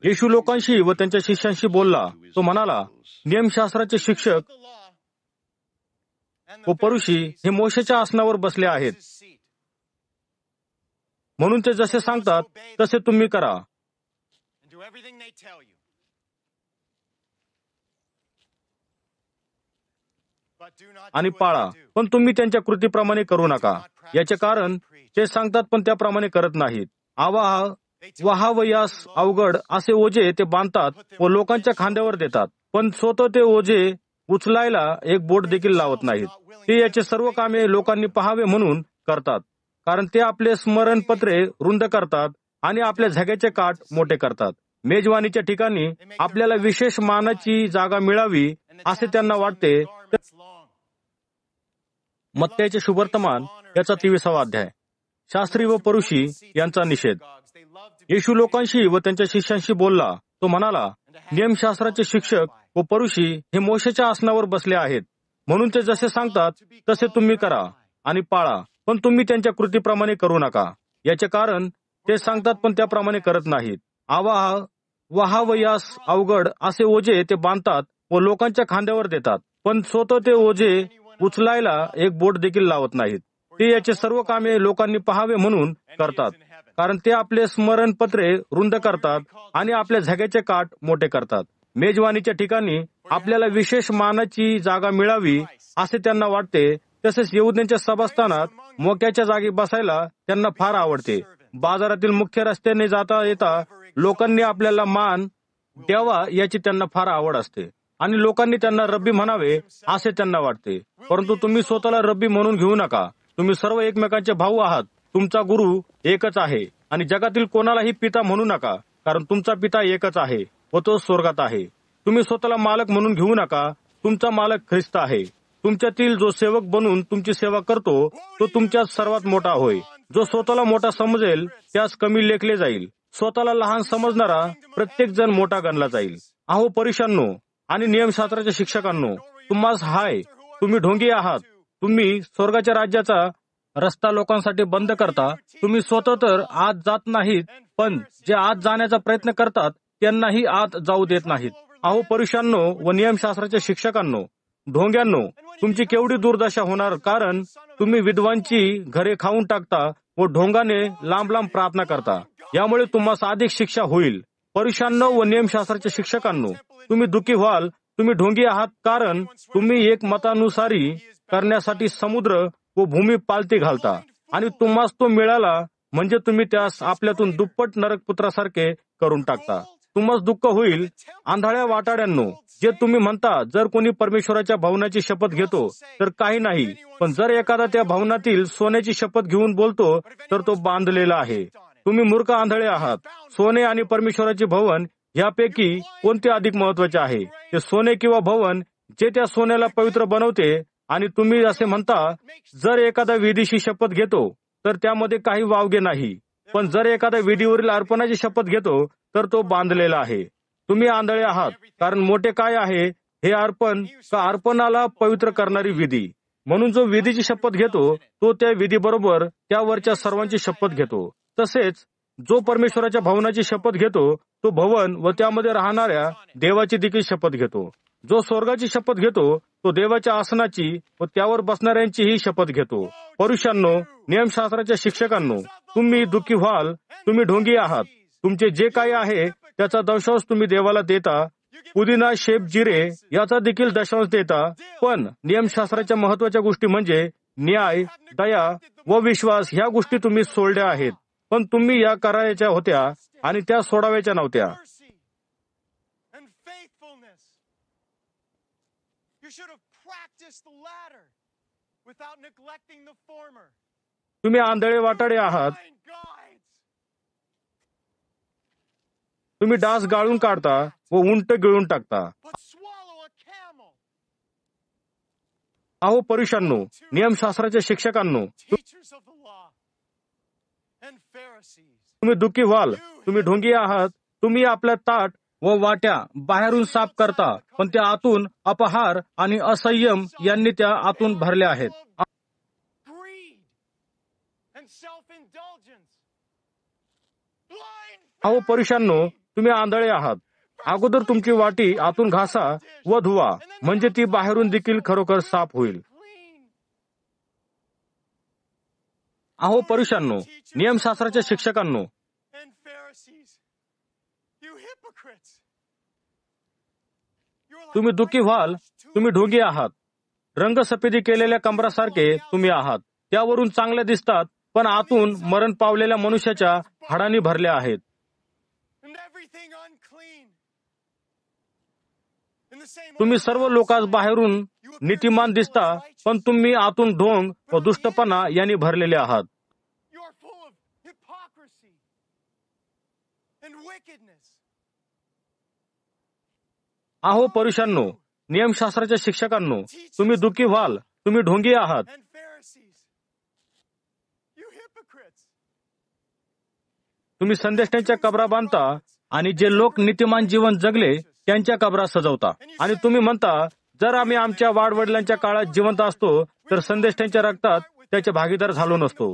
येशू लोकांशी व त्यांच्या शिष्यांशी बोलला. तो म्हणाला, नियमशास्त्राचे शिक्षक व फरीसी हे मोशेच्या आसनावर बसले आहेत, म्हणून ते जसे सांगतात तसे तुम्ही करा. आणि पाळा, पण तुम्ही त्यांच्या कृतीप्रमाणे करू नका. याचे कारण ते सांगतात पण त्याप्रमाणे करत नाहीत. वहावयास अवघड असे ओझे ते बांधतात व लोकांच्या खांद्यावर देतात, पण स्वतः ते ओझे उचलायला एक बोट देखील लावत नाहीत. ते याचे सर्व कामे लोकांनी पहावे म्हणून करतात, कारण ते आपले स्मरणपत्रे रुंद करतात आणि आपल्या झग्याचे काठ मोठे करतात. मेजवानीच्या ठिकाणी आपल्याला विशेष मानाची जागा मिळावी असे त्यांना वाटते. मत्तयाचे शुभवर्तमान याचा 23वा अध्याय. शास्त्री व फरीसी यांचा निषेध. येशू लोकांशी व त्यांच्या शिष्यांशी बोलला. तो म्हणाला, नियमशास्त्राचे शिक्षक व फरीसी हे मोशेच्या आसनावर बसले आहेत, म्हणून ते जसे सांगतात तसे तुम्ही करा आणि पाळा, पण तुम्ही त्यांच्या कृतीप्रमाणे करू नका. याचे कारण ते सांगतात पण त्याप्रमाणे करत नाहीत. वहावयास अवघड असे ओझे ते बांधतात व लोकांच्या खांद्यावर देतात, पण स्वतः ते ओझे उचलायला एक बोट देखील लावत नाहीत. ते याचे सर्व कामे लोकांनी पहावे म्हणून करतात, कारण ते आपले स्मरणपत्रे रुंद करतात आणि आपल्या झग्याचे काठ मोठे करतात. मेजवानीच्या ठिकाणी आपल्याला विशेष मानाची जागा मिळावी असे त्यांना वाटते. तसेच यहुद्यांच्या सभास्थानात मोक्याच्या जागी बसायला त्यांना फार आवडते. बाजारातील मुख्य रस्त्याने जाता येता लोकांनी आपल्याला मान द्यावा याची त्यांना फार आवड असते आणि लोकांनी त्यांना रब्बी म्हणावे असे त्यांना वाटते. परंतु तुम्ही स्वतःला रब्बी म्हणून घेऊ नका. तुम्ही सर्व एकमेकांचे भाऊ आहात. तुमचा गुरु एकच आहे आणि जगातील कोणालाही पिता म्हणू नका, कारण तुमचा पिता एकच आहे व तो स्वर्गात आहे. तुम्ही स्वतःला मालक म्हणून घेऊ नका. तुमचा मालक ख्रिस्त आहे. तुमच्यातील जो सेवक बनून तुमची सेवा करतो तो तुमच्यात सर्वात मोठा होय. जो स्वतःला मोठा समजेल त्यास कमी लेखले जाईल. स्वतःला लहान समजणारा प्रत्येक जण मोठा गणला जाईल. अहो फरीशांनो आणि नियमशास्त्राच्या शिक्षकांनो, तुम्हास हाय, तुम्ही ढोंगी आहात. तुम्ही स्वर्गाच्या राज्याचा रस्ता लोकांसाठी बंद करता. तुम्ही स्वतः तर आत जात नाहीत, पण जे आत जाण्याचा प्रयत्न करतात त्यांनाही आत जाऊ देत नाहीत. अहो फरीशांनो व नियमशास्त्राच्या शिक्षकांनो, ढोंग्यांनो, तुमची केवढी दुर्दशा होणार, कारण तुम्ही विद्वांची घरे खाऊन टाकता व ढोंगाने लांब लांब प्रार्थना करता. यामुळे तुम्हाला अधिक शिक्षा होईल. फरीशांनो व नियमशास्त्राच्या शिक्षकांनो, तुम्ही दुःखी व्हाल. तुम्ही ढोंगी आहात, कारण तुम्ही एक मतानुसारी करण्यासाठी समुद्र व भूमी पालती घालता आणि तुम्हास तो मिळाला म्हणजे तुम्ही त्यास आपल्यातून दुप्पट नरकपुत्रासारखे करून टाकता. तुम्हास दुःख होईल. आंधळ्या वाटाड्यांनो, जे तुम्ही म्हणता, जर कोणी परमेश्वराच्या भवनाची शपथ घेतो तर काही नाही, पण जर एखादा त्या भवनातील सोन्याची शपथ घेऊन बोलतो तर तो बांधलेला आहे. तुम्ही मूर्ख आंधळे आहात. सोने आणि परमेश्वराचे भवन यापैकी कोणते अधिक महत्वाचे आहे? ते सोने किंवा भवन जे त्या सोन्याला पवित्र बनवते? आणि तुम्ही असे म्हणता, जर एखादा विधीशी शपथ घेतो तर त्यामध्ये काही वावगे नाही, पण जर एखादा विधीवरील अर्पणाची शपथ घेतो तर तो बांधलेला आहे. तुम्ही आंधळे आहात, कारण मोठे काय आहे, हे अर्पण का अर्पणाला पवित्र करणारी विधी? म्हणून जो विधीची शपथ घेतो तो त्या विधीबरोबर त्यावरच्या सर्वांची शपथ घेतो. तसेच जो परमेश्वराच्या भवनाची शपथ घेतो तो भवन व त्यामध्ये राहणाऱ्या देवाची देखील शपथ घेतो. जो स्वर्गाची शपथ घेतो तो देवाच्या आसनाची व त्यावर बसणाऱ्यांचीही शपथ घेतो. फरीशांनो, नियमशास्त्राच्या शिक्षकांनो, तुम्ही दुःखी व्हाल. तुम्ही ढोंगी आहात. तुमचे जे काही आहे त्याचा दशांश तुम्ही देवाला देता. पुदिना, शेप, जिरे याचा देखील दशांश देता. पण नियमशास्त्राच्या महत्वाच्या गोष्टी म्हणजे न्याय, दया व विश्वास ह्या गोष्टी तुम्ही सोडल्या आहेत. पण तुम्ही या करायच्या होत्या आणि त्या सोडाव्याच्या नव्हत्या. तुम्ही आंधळे वाटाडे आहात. तुम्ही डास गाळून काढता व उंट गिळून टाकता. अहो फरीशांनो, नियमशास्त्राच्या शिक्षकांनो, तुम्ही दुःखी व्हाल. तुम्ही ढोंगी आहात. तुम्ही आपल्या ताट व वाट्या बाहेरून साफ करता, पण त्या आतून अपहार आणि असंयम यांनी त्या आतून भरल्या आहेत. अहो फरीशांनो, तुम्ही आंधळे आहात. अगोदर तुमची वाटी आतून घासा व धुवा, म्हणजे ती बाहेरून देखील खरोखर साफ होईल. अहो परुषांनो, नियमशास्त्राच्या शिक्षकांनो, तुम्ही दुःखी व्हाल. तुम्ही ढोंगी आहात. रंगसफेदी केलेल्या कंबरासारखे तुम्ही आहात. त्यावरून चांगल्या दिसतात, पण आतून मरण पावलेल्या मनुष्याच्या हाडांनी भरल्या आहेत. तुम्ही सर्व लोकांस बाहेरून नीतिमान दिसता, पण तुम्ही आतून ढोंग व दुष्टपणा यांनी भरलेले आहात. अहो परुषांनो, नियमशास्त्राच्या शिक्षकांनो, तुम्ही दुःखी व्हाल. तुम्ही ढोंगी आहात. तुम्ही संदेष्टांच्या कबरा बांधता आणि जे लोक नीतिमान जीवन जगले त्यांच्या कबरा सजवता. आणि तुम्ही म्हणता, जर आम्ही आमच्या वाडवडिलांच्या काळात जिवंत असतो तर संदेष्टांच्या रक्तात त्याचे भागीदार झालो नसतो.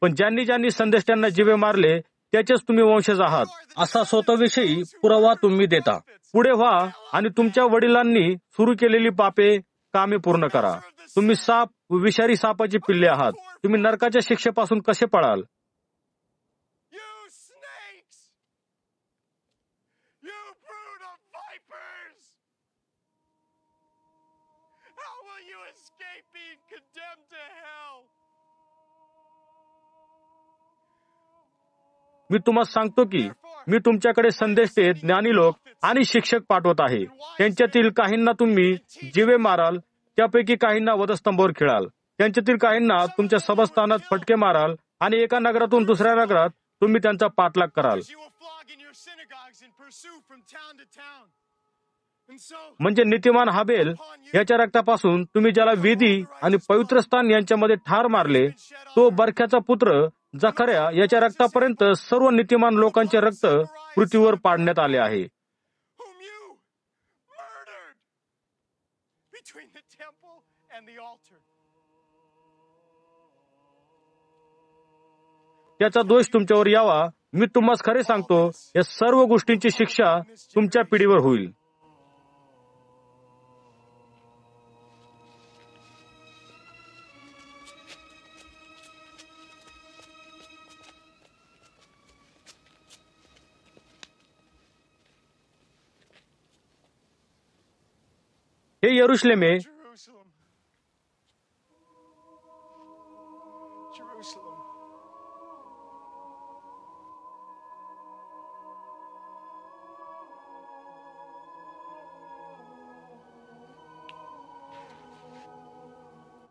पण ज्यांनी ज्यांनी संदेष्टांना जीवे मारले त्याचेच तुम्ही वंशज आहात, असा स्वतःविषयी पुरावा तुम्ही देता. पुढे व्हा आणि तुमच्या वडिलांनी सुरू केलेली पापे कामे पूर्ण करा. तुम्ही साप व विषारी सापाची पिल्ले आहात. तुम्ही नरकाच्या शिक्षेपासून कसे पळाल? मी तुम्हाला सांगतो की मी तुमच्याकडे संदेष्टे, ज्ञानी लोक आणि शिक्षक पाठवत आहे. त्यांच्यातील काहींना तुम्ही जीवे माराल, त्यापैकी काहींना वधस्तंभावर खिळाल. त्यांच्यातील काहींना तुमच्या सभास्थानात फटके माराल आणि एका नगरातून दुसऱ्या नगरात तुम्ही त्यांचा पाठलाग कराल. म्हणजे नीतिमान हाबेल याच्या रक्तापासून तुम्ही ज्याला वेदी आणि पवित्र स्थान यांच्यामध्ये ठार मारले, तो बरख्याचा पुत्र जखर्या याच्या रक्तापर्यंत सर्व नीतिमान लोकांचे रक्त पृथ्वीवर पाडण्यात आले आहे. त्याचा दोष तुमच्यावर यावा. मी तुम्हाला खरे सांगतो, या सर्व गोष्टींची शिक्षा तुमच्या पिढीवर होईल. हे यरुशलेमे,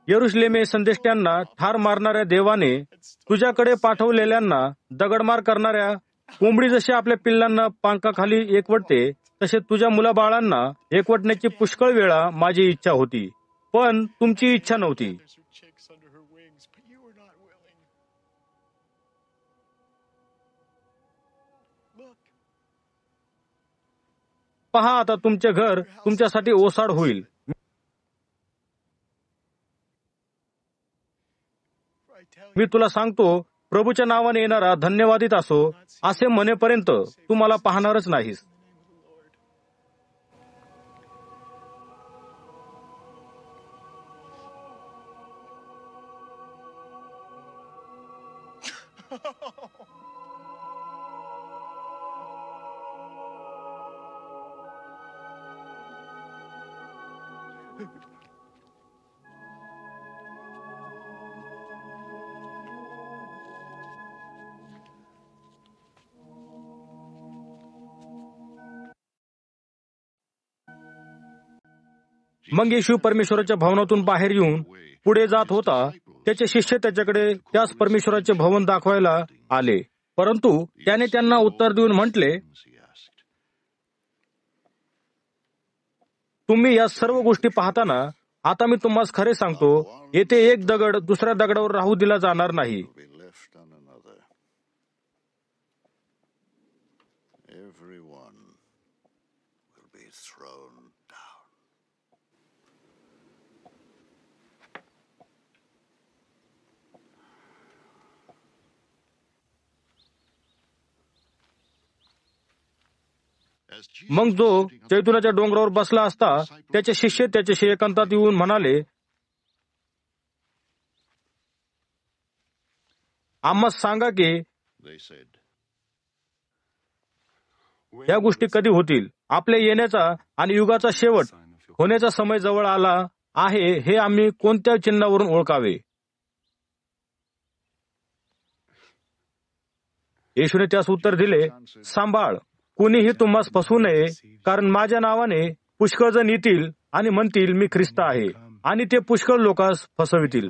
यरुशलेमे, संदेष्ट्यांना ठार मारणाऱ्या देवाने तुझ्याकडे पाठवलेल्यांना दगडमार करणाऱ्या कोंबडी जशी आपल्या पिल्लांना पंखाखाली एकवटते, तसे तुझ्या मुलाबाळांना एकवटण्याची पुष्कळ वेळा माझी इच्छा होती, पण तुमची इच्छा नव्हती. पहा, आता तुमचे घर तुमच्यासाठी ओसाड होईल. मी तुला सांगतो, प्रभूच्या नावाने येणारा धन्यवादित असो, असे म्हणेपर्यंत तू मला पाहणारच नाहीस. मग येशू परमेश्वराच्या भवनातून बाहेर येऊन पुढे जात होता. त्याचे शिष्य त्याच्याकडे त्याच परमेश्वराचे भवन दाखवायला आले, परंतु त्याने त्यांना उत्तर देऊन म्हटले, तुम्ही या सर्व गोष्टी पाहताना आता मी तुम्हाला खरे सांगतो, येथे एक दगड दुसऱ्या दगडावर राहू दिला जाणार नाही. मग जो जैतुनाच्या डोंगरावर बसला असता त्याचे शिष्य त्याच्याशी एकांतात येऊन म्हणाले, आम्हाला सांगा की या गोष्टी कधी होतील. आपल्या येण्याचा आणि युगाचा शेवट होण्याचा समय जवळ आला आहे हे आम्ही कोणत्या चिन्हावरून ओळखावे. येशूने त्यास उत्तर दिले, सांभाळ, कुणीही तुम्हास फसवू नये, कारण माझ्या नावाने पुष्कळ जण येतील आणि म्हणतील मी ख्रिस्त आहे, आणि ते पुष्कळ लोकांस फसवितील.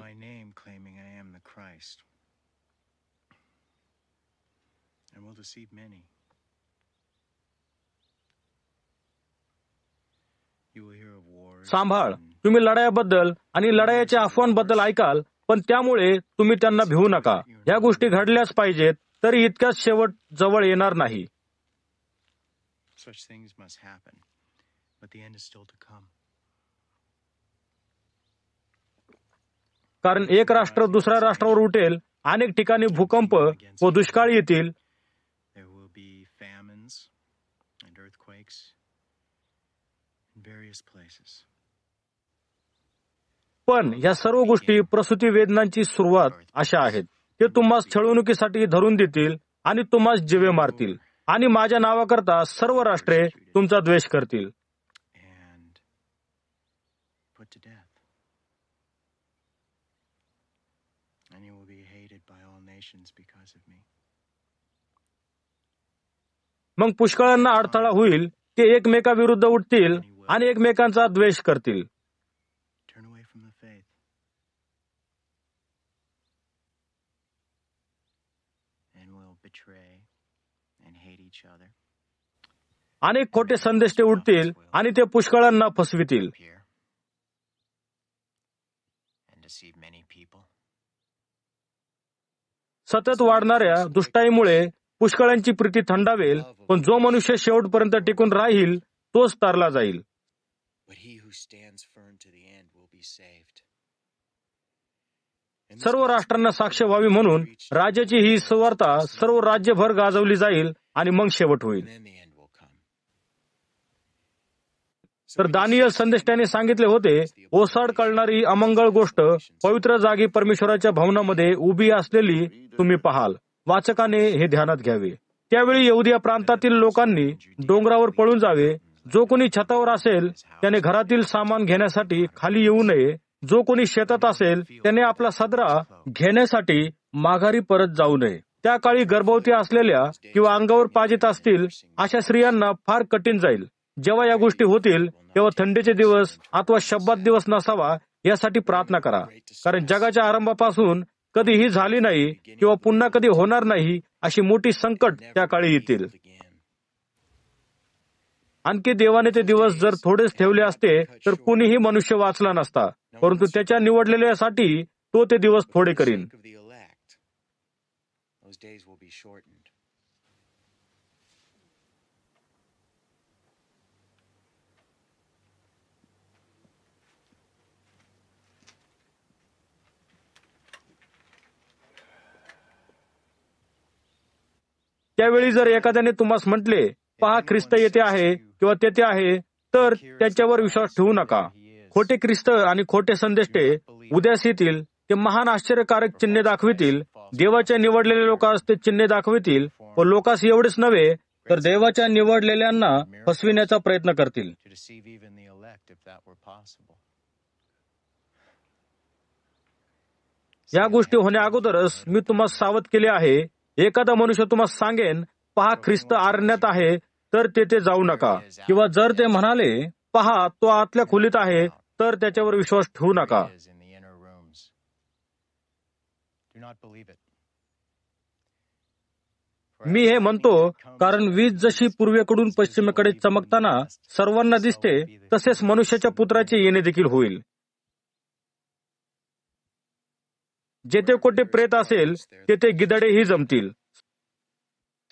सांभाळ, तुम्ही लढायाबद्दल आणि लढायाच्या अफवांबद्दल ऐकाल, पण त्यामुळे तुम्ही त्यांना भिवू नका. या गोष्टी घडल्याच पाहिजेत, तरी इतक्याच शेवट जवळ येणार नाही. कारण एक राष्ट्र दुसऱ्या राष्ट्रावर उठेल, अनेक ठिकाणी भूकंप व दुष्काळ येतील, पण ह्या सर्व गोष्टी प्रसूती वेदनांची सुरुवात अशा आहेत. ते तुम्हास छळवणुकीसाठी धरून देतील आणि तुम्हास जीवे मारतील, आणि माझ्या नावाकरता सर्व राष्ट्रे तुमचा द्वेष करतील. मग पुष्कळांना अडथळा होईल. ते एकमेकाविरुद्ध उठतील आणि एकमेकांचा द्वेष करतील. अनेक खोटे संदेश ते उठतील आणि ते पुष्कळांना फसवितील. सतत वाढणाऱ्या दुष्टाईमुळे पुष्कळांची प्रीती थंडावेल, पण जो मनुष्य शेवटपर्यंत टिकून राहील तोच तारला जाईल. सर्व राष्ट्रांना साक्ष व्हावी म्हणून राजाची ही सुवार्ता सर्व राज्यभर गाजवली जाईल आणि मग शेवट होईल. तर दानियल संदेष्टाने सांगितले होते, ओसाड कळणारी अमंगळ गोष्ट पवित्र जागी परमेश्वराच्या भवनामध्ये उभी असलेली तुम्ही पाहाल. वाचकाने हे ध्यानात घ्यावे. त्यावेळी यहुदिया प्रांतातील लोकांनी डोंगरावर पळून जावे. जो कोणी छतावर असेल त्याने घरातील सामान घेण्यासाठी खाली येऊ नये. जो कोणी शेतात असेल त्याने आपला सदरा घेण्यासाठी माघारी परत जाऊ नये. त्या काळी गर्भवती असलेल्या किंवा अंगावर पाजित असतील अशा स्त्रियांना फार कठीण जाईल. जेव्हा या गोष्टी होतील तेव्हा थंडीचे दिवस अथवा शब्बात दिवस नसावा यासाठी प्रार्थना करा, कारण जगाच्या आरंभापासून कधीही झाली नाही किंवा पुन्हा कधी होणार नाही अशी मोठी संकट त्या काळी येतील. आणखी देवाने ते दिवस जर थोडेच ठेवले असते तर कुणीही मनुष्य वाचला नसता, परंतु त्याच्या निवडलेल्यासाठी तो ते दिवस थोडे करीन. त्यावेळी जर एखाद्याने तुम्हास म्हटले, पहा ख्रिस्त येथे आहे किंवा तेथे आहे, तर त्याच्यावर विश्वास ठेवू नका. खोटे ख्रिस्त आणि खोटे संदेष्टे उद्यास येतील. ते महान आश्चर्यकारक चिन्हे दाखवितील. देवाच्या निवडलेल्या लोकांस ते चिन्हे दाखवितील व लोकांस एवढेच नव्हे तर देवाच्या निवडलेल्यांना फसविण्याचा प्रयत्न करतील. या गोष्टी होण्या अगोदरच मी तुम्हाला सावध केले आहे. एखादा मनुष्य तुम्हाला सांगेन, पहा ख्रिस्त अरण्यात आहे, तर तेथे जाऊ नका. किंवा जर ते म्हणाले, पहा तो आतल्या खोलीत आहे, तर त्याच्यावर विश्वास ठेवू नका. मी हे म्हणतो कारण वीज जशी पूर्वेकडून पश्चिमेकडे चमकताना सर्वांना दिसते, तसेच मनुष्याच्या पुत्राचे येणे देखील होईल. जेथे कोठे प्रेत असेल तेथे गिधाडेही जमतील.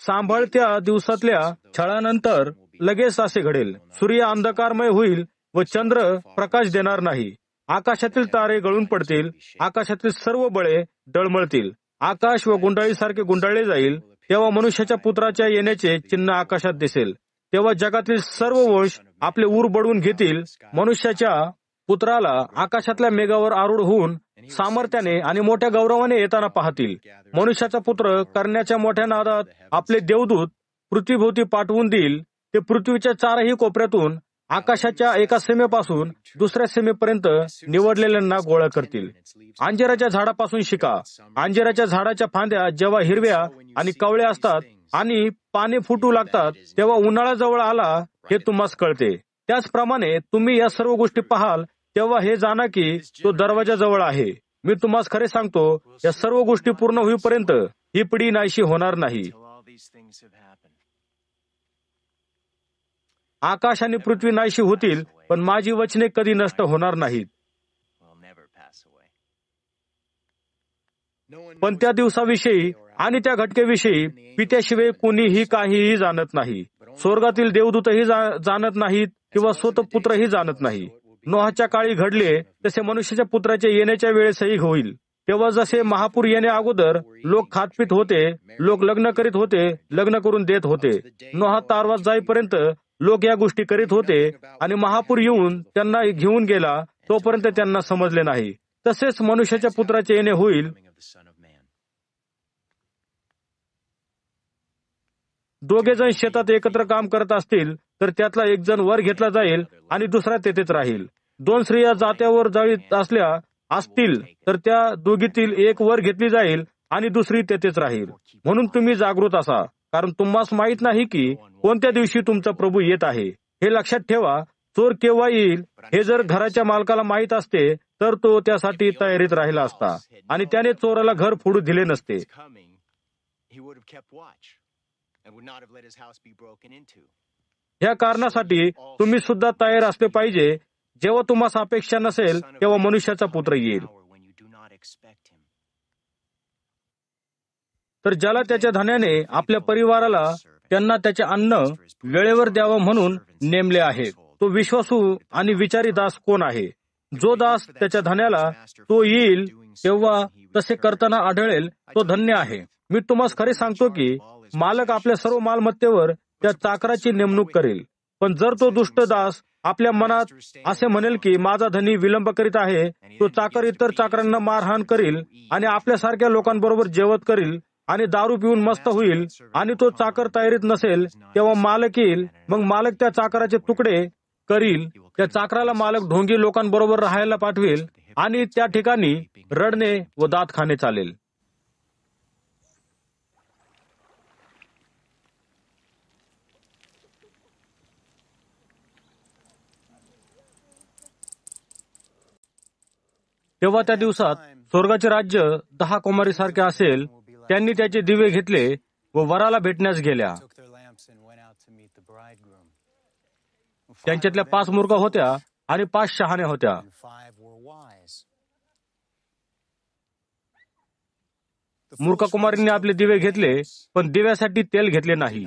सांभाळत्या दिवसातल्या छळानंतर लगेच असे घडेल. सूर्य अंधकारमय होईल व चंद्र प्रकाश देणार नाही. आकाशातील तारे गळून पडतील. आकाशातील सर्व बळे डळमळतील. आकाश व गुंडाळीसारखे गुंडाळले जाईल. तेव्हा मनुष्याच्या पुत्राच्या येण्याचे चिन्ह आकाशात दिसेल. तेव्हा जगातील सर्व वंश आपले ऊर बडवून घेतील. मनुष्याच्या पुत्राला आकाशातल्या मेघावर आरूढ होऊन सामर्थ्याने आणि मोठ्या गौरवाने येताना पाहतील. मनुष्याचा पुत्र करण्याच्या मोठ्या नादात आपले देवदूत पृथ्वीभोवती पाठवून देईल. ते पृथ्वीच्या चारही कोपऱ्यातून आकाशाच्या एका सीमेपासून दुसऱ्या सीमेपर्यंत निवडलेल्यांना गोळा करतील. अंजिराच्या झाडापासून शिका. अंजिराच्या झाडाच्या फांद्या जेव्हा हिरव्या आणि कवळ्या असतात आणि पाने फुटू लागतात, तेव्हा उन्हाळा जवळ आला हे तुम्हास कळते. त्याचप्रमाणे तुम्ही या सर्व गोष्टी पाहाल तेव्हा हे जाणा की तो दरवाजा जवळ आहे. मी तुम्हास खरे सांगतो, या सर्व गोष्टी पूर्ण होईपर्यंत ही पिढी नाहीशी होणार नाही. आकाश आणि पृथ्वी नाहीशी होतील, पण माझी वचने कधी नष्ट होणार नाहीत. पण त्या दिवसाविषयी आणि त्या घटकेविषयी पित्याशिवाय कोणीही काहीही जाणत नाही. स्वर्गातील देवदूतही जाणत नाहीत किंवा स्वतः पुत्रही जाणत नाही. नोहाच्या काळी घडले तसे मनुष्याच्या पुत्राच्या येण्याच्या वेळेसही होईल. तेव्हा जसे महापूर येण्या अगोदर लोक खातपीत होते, लोक लग्न करीत होते, लग्न करून देत होते. नोहा तारवास जाईपर्यंत लोक या गोष्टी करीत होते आणि महापूर येऊन त्यांना घेऊन गेला तोपर्यंत त्यांना समजले नाही. तसेच मनुष्याच्या पुत्राचे येणे होईल. दोघे जण शेतात एकत्र काम करत असतील तर त्यातला एक जण वर घेतला जाईल आणि दुसरा तेथेच राहील. दोन स्त्रिया जात्यावर जाळीत असतील तर त्या दोघीतील एक वर घेतली जाईल आणि दुसरी तेथेच राहील. म्हणून तुम्ही जागृत असा, कारण तुम्हास माहित नाही की कोणत्या दिवशी तुमचा प्रभू येत आहे. हे लक्षात ठेवा, चोर केव्हा येईल हे जर घराच्या मालकाला माहित असते तर तो त्यासाठी तयारीत राहिला असता आणि त्याने चोराला घर फोडू दिले नसते. या कारणासाठी तुम्ही सुद्धा तयार असले पाहिजे. जेव्हा तुम्हाला अपेक्षा नसेल तेव्हा मनुष्याचा पुत्र येईल. तर ज्याला त्याच्या धन्याने आपल्या परिवाराला त्यांना त्याचे अन्न वेळेवर द्यावं म्हणून नेमले आहे, तो विश्वासू आणि विचारी दास कोण आहे? जो दास त्याच्या धन्याला तो येईल तेव्हा तसे करताना आढळेल तो धन्य आहे. मी तुम्हाला खरे सांगतो की मालक आपल्या सर्व मालमत्तेवर त्या चाकराची नेमणूक करेल. पण जर तो दुष्ट दास आपल्या मनात असे म्हणेल की माझा धनी विलंब करीत आहे, तो चाकर इतर चाकरांना मारहाण करील आणि आपल्यासारख्या लोकांबरोबर जेवत करील आणि दारू पिऊन मस्त होईल आणि तो चाकर तयारीत नसेल, तेव्हा मालक येईल. मग मालक त्या चाकराचे तुकडे करील. त्या चाकराला मालक ढोंगी लोकांबरोबर राहायला पाठवेल आणि त्या ठिकाणी रडणे व दात खाणे चालेल. तेव्हा त्या दिवसात स्वर्गाचे राज्य 10 कुमारीसारखे असेल. त्यांनी त्याचे दिवे घेतले व वराला भेटण्यास गेल्या. त्यांच्यातल्या 5 मूर्ख होत्या आणि 5 शहाण्या होत्या. मूर्ख कुमारींनी आपले दिवे घेतले पण दिव्यासाठी तेल घेतले नाही.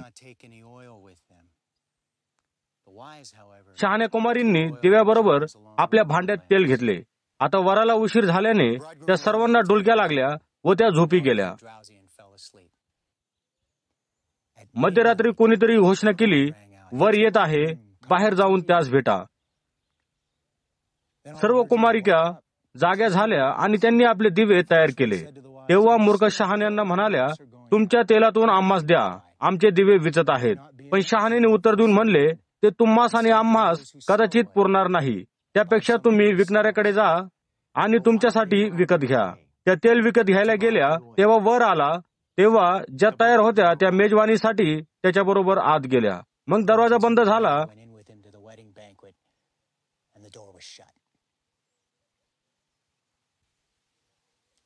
शहाण्या कुमारींनी दिव्याबरोबर आपल्या भांड्यात तेल घेतले. आता वराला उशीर झाल्याने त्या सर्वांना डुलक्या लागल्या व त्या झोपी गेल्या. मध्यरात्री कोणीतरी घोषणा केली, वर येत आहे, बाहेर जाऊन त्यास भेटा. सर्व कुमारिका जाग्या झाल्या आणि त्यांनी आपले दिवे तयार केले. तेव्हा मूर्ख शहाण्यांना म्हणाल्या, तुमच्या तेलातून आम्हास द्या, आमचे दिवे विचत आहेत. पण शहाण्याने उत्तर देऊन म्हणले, ते तुम्हास आणि आम्हास कदाचित पुरणार नाही. त्यापेक्षा तुम्ही विकणाऱ्याकडे जा आणि तुमच्यासाठी विकत घ्या. त्या तेल विकत घ्यायला गेल्या तेव्हा वर आला. तेव्हा ज्या तयार होत्या त्या मेजवानीसाठी त्याच्याबरोबर आत गेल्या. मग दरवाजा बंद झाला.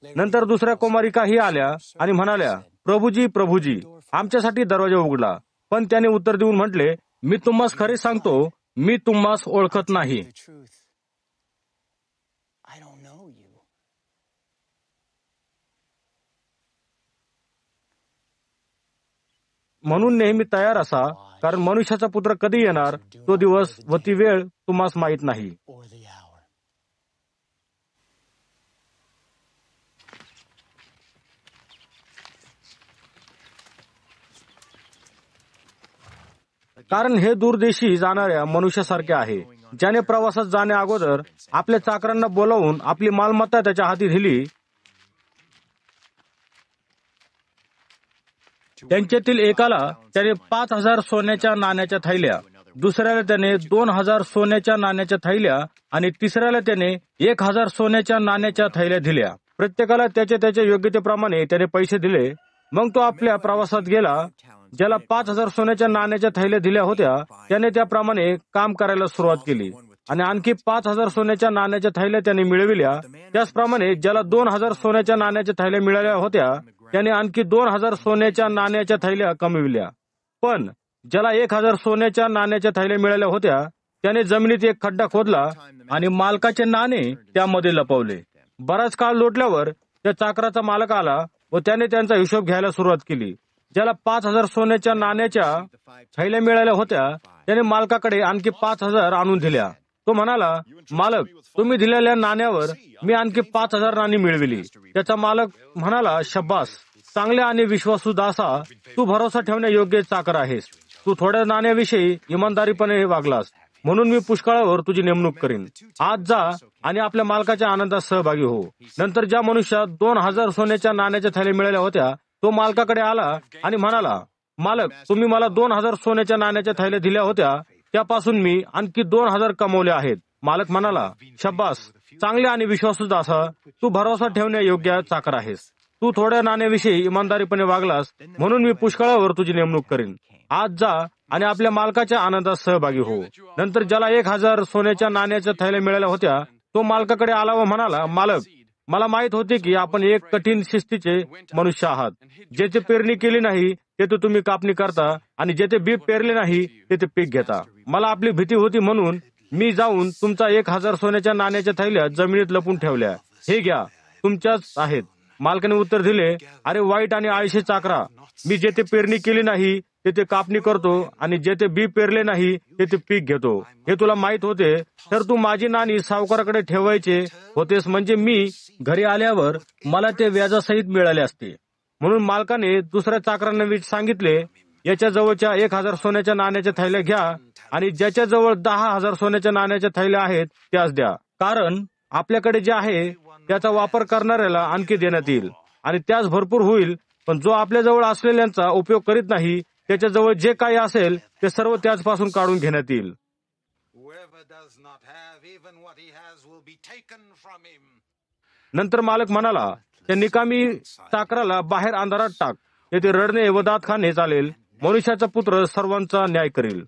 नंतर दुसऱ्या कुमारिकाही आल्या आणि म्हणाल्या, प्रभूजी प्रभूजी, आमच्यासाठी दरवाजा उघडला. पण त्याने उत्तर देऊन म्हटले, मी तुम्हास खरे सांगतो, मी तुम्हास ओळखत नाही. म्हणून नेहमी तयार असा, कारण मनुष्याचा पुत्र कधी येणार तो दिवस व ती वेळ तुम्हास माहित नाही. कारण हे दूरदेशी जाणाऱ्या मनुष्यासारखे आहे, ज्याने प्रवासात जाण्या अगोदर आपल्या चाकरांना बोलावून आपली मालमत्ता त्याच्या हाती दिली. त्यांच्यातील एकाला त्याने 5,000 सोन्याच्या नाण्याच्या थैल्या, दुसऱ्याला त्याने 2,000 सोन्याच्या नाण्याच्या थैल्या आणि तिसऱ्याला त्याने 1,000 सोन्याच्या नाण्याच्या थैल्या दिल्या. प्रत्येकाला त्याच्या योग्यतेप्रमाणे त्याने पैसे दिले. मग तो आपल्या प्रवासात गेला. ज्याला 5,000 सोन्याच्या नाण्याच्या थैल्या दिल्या होत्या त्याने त्याप्रमाणे काम करायला सुरुवात केली आणि आणखी 5,000 सोन्याच्या नाण्याच्या थैल्या त्याने मिळविल्या. त्याचप्रमाणे ज्याला 2,000 सोन्याच्या नाण्याच्या थैल्या मिळाल्या होत्या त्याने आणखी 2,000 सोन्याच्या नाण्याच्या थैल्या कमविल्या. पण ज्याला 1,000 सोन्याच्या नाण्याच्या थैल्या मिळाल्या होत्या त्याने जमिनीत एक खड्डा खोदला आणि मालकाचे नाणे त्यामध्ये लपवले. बराच काळ लोटल्यावर त्या चाकराचा मालक आला व त्याने त्यांचा हिशोब घ्यायला सुरुवात केली. ज्याला 5,000 सोन्याच्या नाण्याच्या थैल्या मिळाल्या होत्या त्याने मालकाकडे आणखी 5,000 आणून दिल्या. तो म्हणाला, मालक, तुम्ही दिलेल्या नाण्यावर मी आणखी 5,000 नाणी मिळविली. त्याचा मालक म्हणाला, शब्बास, चांगल्या आणि विश्वासू दासा, तू भरोसा ठेवण्यायोग्य चाकर आहेस. तू थोड्या नाण्याविषयी इमानदारीपणे वागलास, म्हणून मी पुष्कळावर तुझी नेमणूक करीन. आज जा आणि आपल्या मालकाच्या आनंदात सहभागी हो. नंतर ज्या मनुष्यात 2,000 सोन्याच्या नाण्याच्या थैल्या मिळाल्या होत्या तो मालकाकडे आला आणि म्हणाला, मालक, तुम्ही मला 2,000 सोन्याच्या नाण्याच्या थैल्या दिल्या होत्या, त्यापासून मी आणखी 2,000 कमवले आहेत. मालक म्हणाला, शब्बास, चांगले आणि विश्वासू दासा, तू भरोसा ठेवण्यायोग्य चाकर आहेस. तू थोड्या नाण्याविषयी इमानदारीपणे वागलास, म्हणून मी पुष्कळावर तुझी नेमणूक करीन. आज जा आणि आपल्या मालकाच्या आनंदात सहभागी हो. नंतर ज्याला 1,000 सोन्याच्या नाण्याच्या थैल्या मिळाल्या होत्या तो मालकाकडे आला व म्हणाला, मालक, मला माहित होते की आपण एक कठीण शिस्तीचे मनुष्य आहात. जेथे पेरणी केली नाही तेथे तुम्ही कापणी करता आणि जेथे बी पेरले नाही तेथे पीक घेता. मला आपली भीती होती म्हणून मी जाऊन तुमचा 1,000 सोन्याच्या नाण्याच्या थैल्या जमिनीत लपून ठेवल्या. हे घ्या, तुमच्याच आहेत. मालकाने उत्तर दिले, अरे वाईट आणि आळशी चाकरा, मी जेथे पेरणी केली नाही तेथे कापणी करतो आणि जेथे बी पेरले नाही तेथे पीक घेतो. हे तुला माहित होते तर तू माझी नाणी सावकाराकडे ठेवायचे होतेस, म्हणजे मी घरी आल्यावर मला ते व्याजासहित मिळाले असते. म्हणून मालकाने दुसऱ्या चाकरांना सांगितले, याच्या जवळच्या 1,000 सोन्याच्या नाण्याच्या थैल्या घ्या आणि ज्याच्या जवळ 10,000 सोन्याच्या नाण्याच्या थैल्या आहेत त्यास द्या. कारण आपल्याकडे जे आहे त्याचा वापर करणाऱ्याला आणखी देण्यात येईल आणि त्यास भरपूर होईल. पण जो आपल्याजवळ असलेल्यांचा उपयोग करीत नाही त्याच्याजवळ जे काही असेल ते सर्व त्याचपासून काढून घेण्यात येईल. नंतर मालक म्हणाला, त्या निकामी चाकराला बाहेर अंधारात टाक. येथे रडणे व दात खाणे चालेल. मनुष्याचा पुत्र सर्वांचा न्याय करील.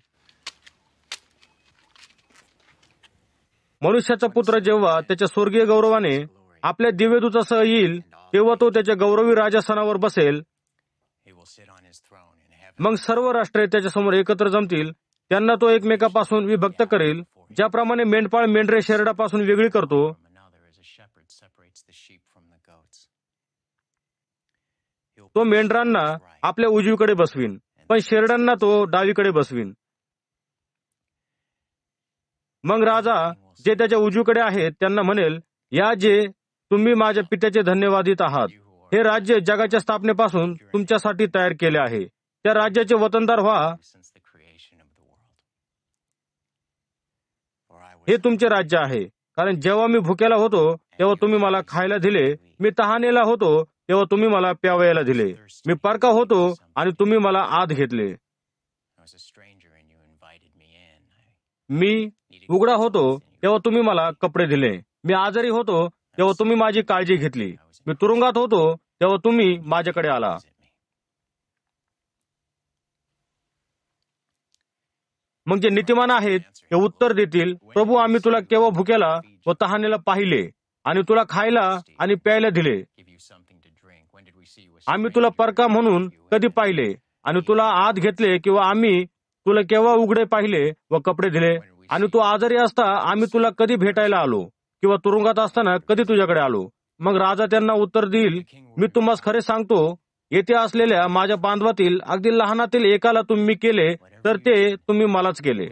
मनुष्याचा पुत्र जेव्हा त्याच्या स्वर्गीय गौरवाने आपल्या दिव्यदूतासह येईल तेव्हा तो त्याच्या गौरवी राजासनावर बसेल. मग सर्व राष्ट्रे त्याच्यासमोर एकत्र जमतील. त्यांना तो एकमेकापासून विभक्त करेल, ज्याप्रमाणे मेंढपाळ मेंढरे शेरडापासून वेगळी करतो. तो मेंढरांना आपल्या उजवीकडे बसवीन, पण शेरडांना तो डावीकडे बसवीन. मग राजा जे त्याच्या उजवीकडे आहेत त्यांना म्हणेल, या जे तुम्ही माझ्या पित्याचे धन्यवादित आहात. हे राज्य जगाच्या स्थापनेपासून तुमच्यासाठी तयार केले आहे. त्या राज्याचे वतनदार व्हा. हे तुमचे राज्य आहे. कारण जेव्हा मी भुकेला होतो तेव्हा तुम्ही मला खायला दिले, मी तहानेला होतो तेव्हा तुम्ही मला प्यावयाला दिले, मी परका होतो आणि तुम्ही मला आत घेतले, मी उघडा होतो तेव्हा तुम्ही मला कपडे दिले, मी आजारी होतो तेव्हा तुम्ही माझी काळजी घेतली, मी तुरुंगात होतो तेव्हा तुम्ही माझ्याकडे आला. मग जे नीतिमान आहेत ते उत्तर देतील, प्रभू, आम्ही तुला केव्हा भुकेला व तहानेला पाहिले आणि तुला खायला आणि प्यायला दिले. आम्ही तुला परका म्हणून कधी पाहिले आणि तुला आत घेतले, किंवा आम्ही तुला केव्हा उघडे पाहिले व कपडे दिले. आणि तू आजारी असता आम्ही तुला कधी भेटायला आलो, किंवा तुरुंगात असताना कधी तुझ्याकडे आलो. मग राजा त्यांना उत्तर देईल, मी तुम्हाला खरे सांगतो, येथे असलेल्या माझ्या बांधवातील अगदी लहानातील एकाला तुम्ही केले तर ते तुम्ही मलाच केले.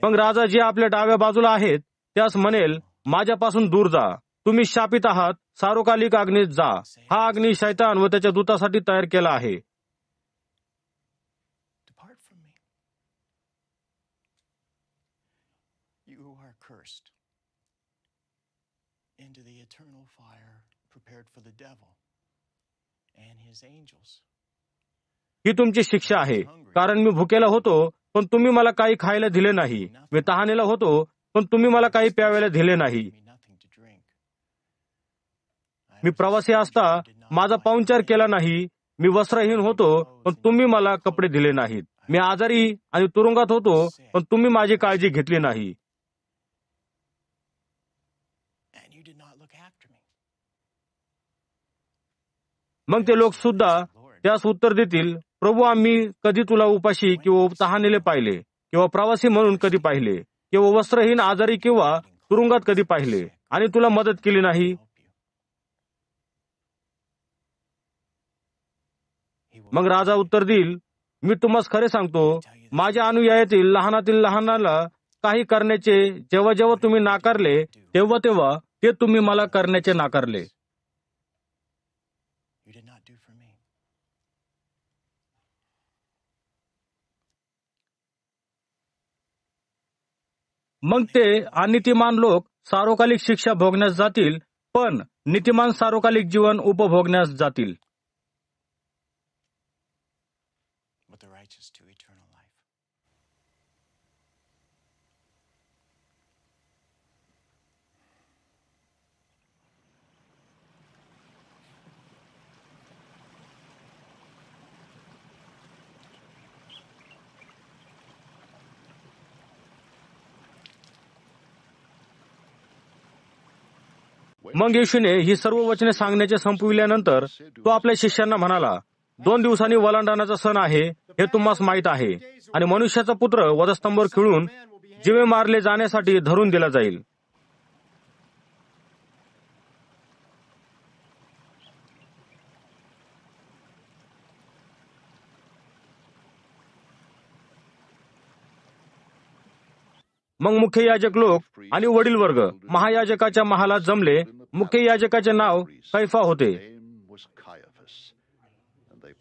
मग राजा जे आपल्या डाव्या बाजूला आहेत त्यास म्हणेल, माझ्यापासून दूर जा, तुम्ही शापित आहात, सार्वकालिक अग्नीत जा. हा अग्नी शैतान व त्याच्या दूतासाठी तयार केला आहे. Depart from me. You are cursed into the eternal fire prepared for the devil and his angels. ही तुमची शिक्षा आहे, कारण मी भुकेला होतो पण तुम्ही मला काही खायला दिले नाही, मी तहानेला होतो पण तुम्ही मला काही प्यायला दिले नाही, मी प्रवासी असता माझा पाहुणचार केला नाही, मी वस्त्रहीन होतो पण तुम्ही मला कपडे दिले नाहीत, मी आजारी आणि तुरुंगात होतो पण तुम्ही माझी काळजी घेतली नाही. मग ते लोक सुद्धा त्यास उत्तर देतील, प्रभू, आम्ही कधी तुला उपाशी किंवा तहानेले पाहिले, किंवा प्रवासी म्हणून कधी पाहिले, किंवा वस्त्रहीन, आजारी किंवा तुरुंगात कधी पाहिले आणि तुला मदत केली नाही. मग राजा उत्तर देईल, मी तुम्हास खरे सांगतो, माझ्या अनुयायातील लहानातील लहानाला काही करण्याचे जेव्हा जेव्हा तुम्ही नाकारले, तेव्हा तेव्हा ते तुम्ही मला करण्याचे नाकारले. मग ते अनितिमान लोक सार्वकालिक शिक्षा भोगण्यास जातील, पण नीतिमान सार्वकालिक जीवन उपभोगण्यास जातील. मग येशूने ही सर्व वचने सांगण्याचे संपविल्यानंतर तो आपल्या शिष्यांना म्हणाला, 2 दिवसांनी वलांडण्याचा सण आहे, हे तुम्हास माहीत आहे, आणि मनुष्याचा पुत्र वधस्तंभावर खिळून जीवे मारले जाण्यासाठी धरून दिला जाईल. मग मुख्य याजक लोक आणि वडील वर्ग महायाजकाच्या महालात जमले. मुख्य याजकाचे नाव कैफा होते.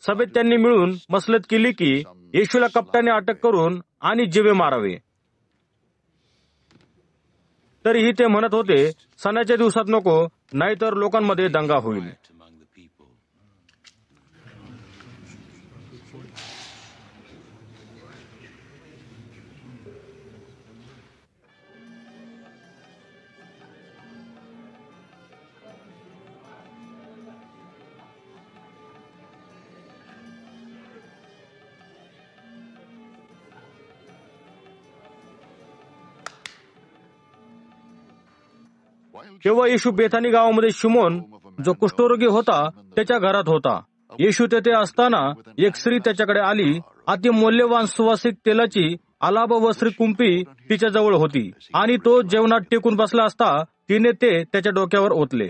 सभेत त्यांनी मिळून मसलत केली की येशूला कपटाने अटक करून आणि जीवे मारावे. तरीही ते म्हणत होते, सणाच्या दिवसात नको, नाहीतर लोकांमध्ये दंगा होईल. तेव्हा येशू बेथानी गावामध्ये शिमोन, जो कुष्ठरोगी होता, त्याच्या घरात होता. येशू तेथे असताना एक स्त्री त्याच्याकडे आली. अति मौल्यवान सुवासिक तेलाची आलाब वस्त्री कुंपी तिच्या जवळ होती, आणि तो जेवणात टेकून बसला असता तिने ते त्याच्या डोक्यावर ओतले.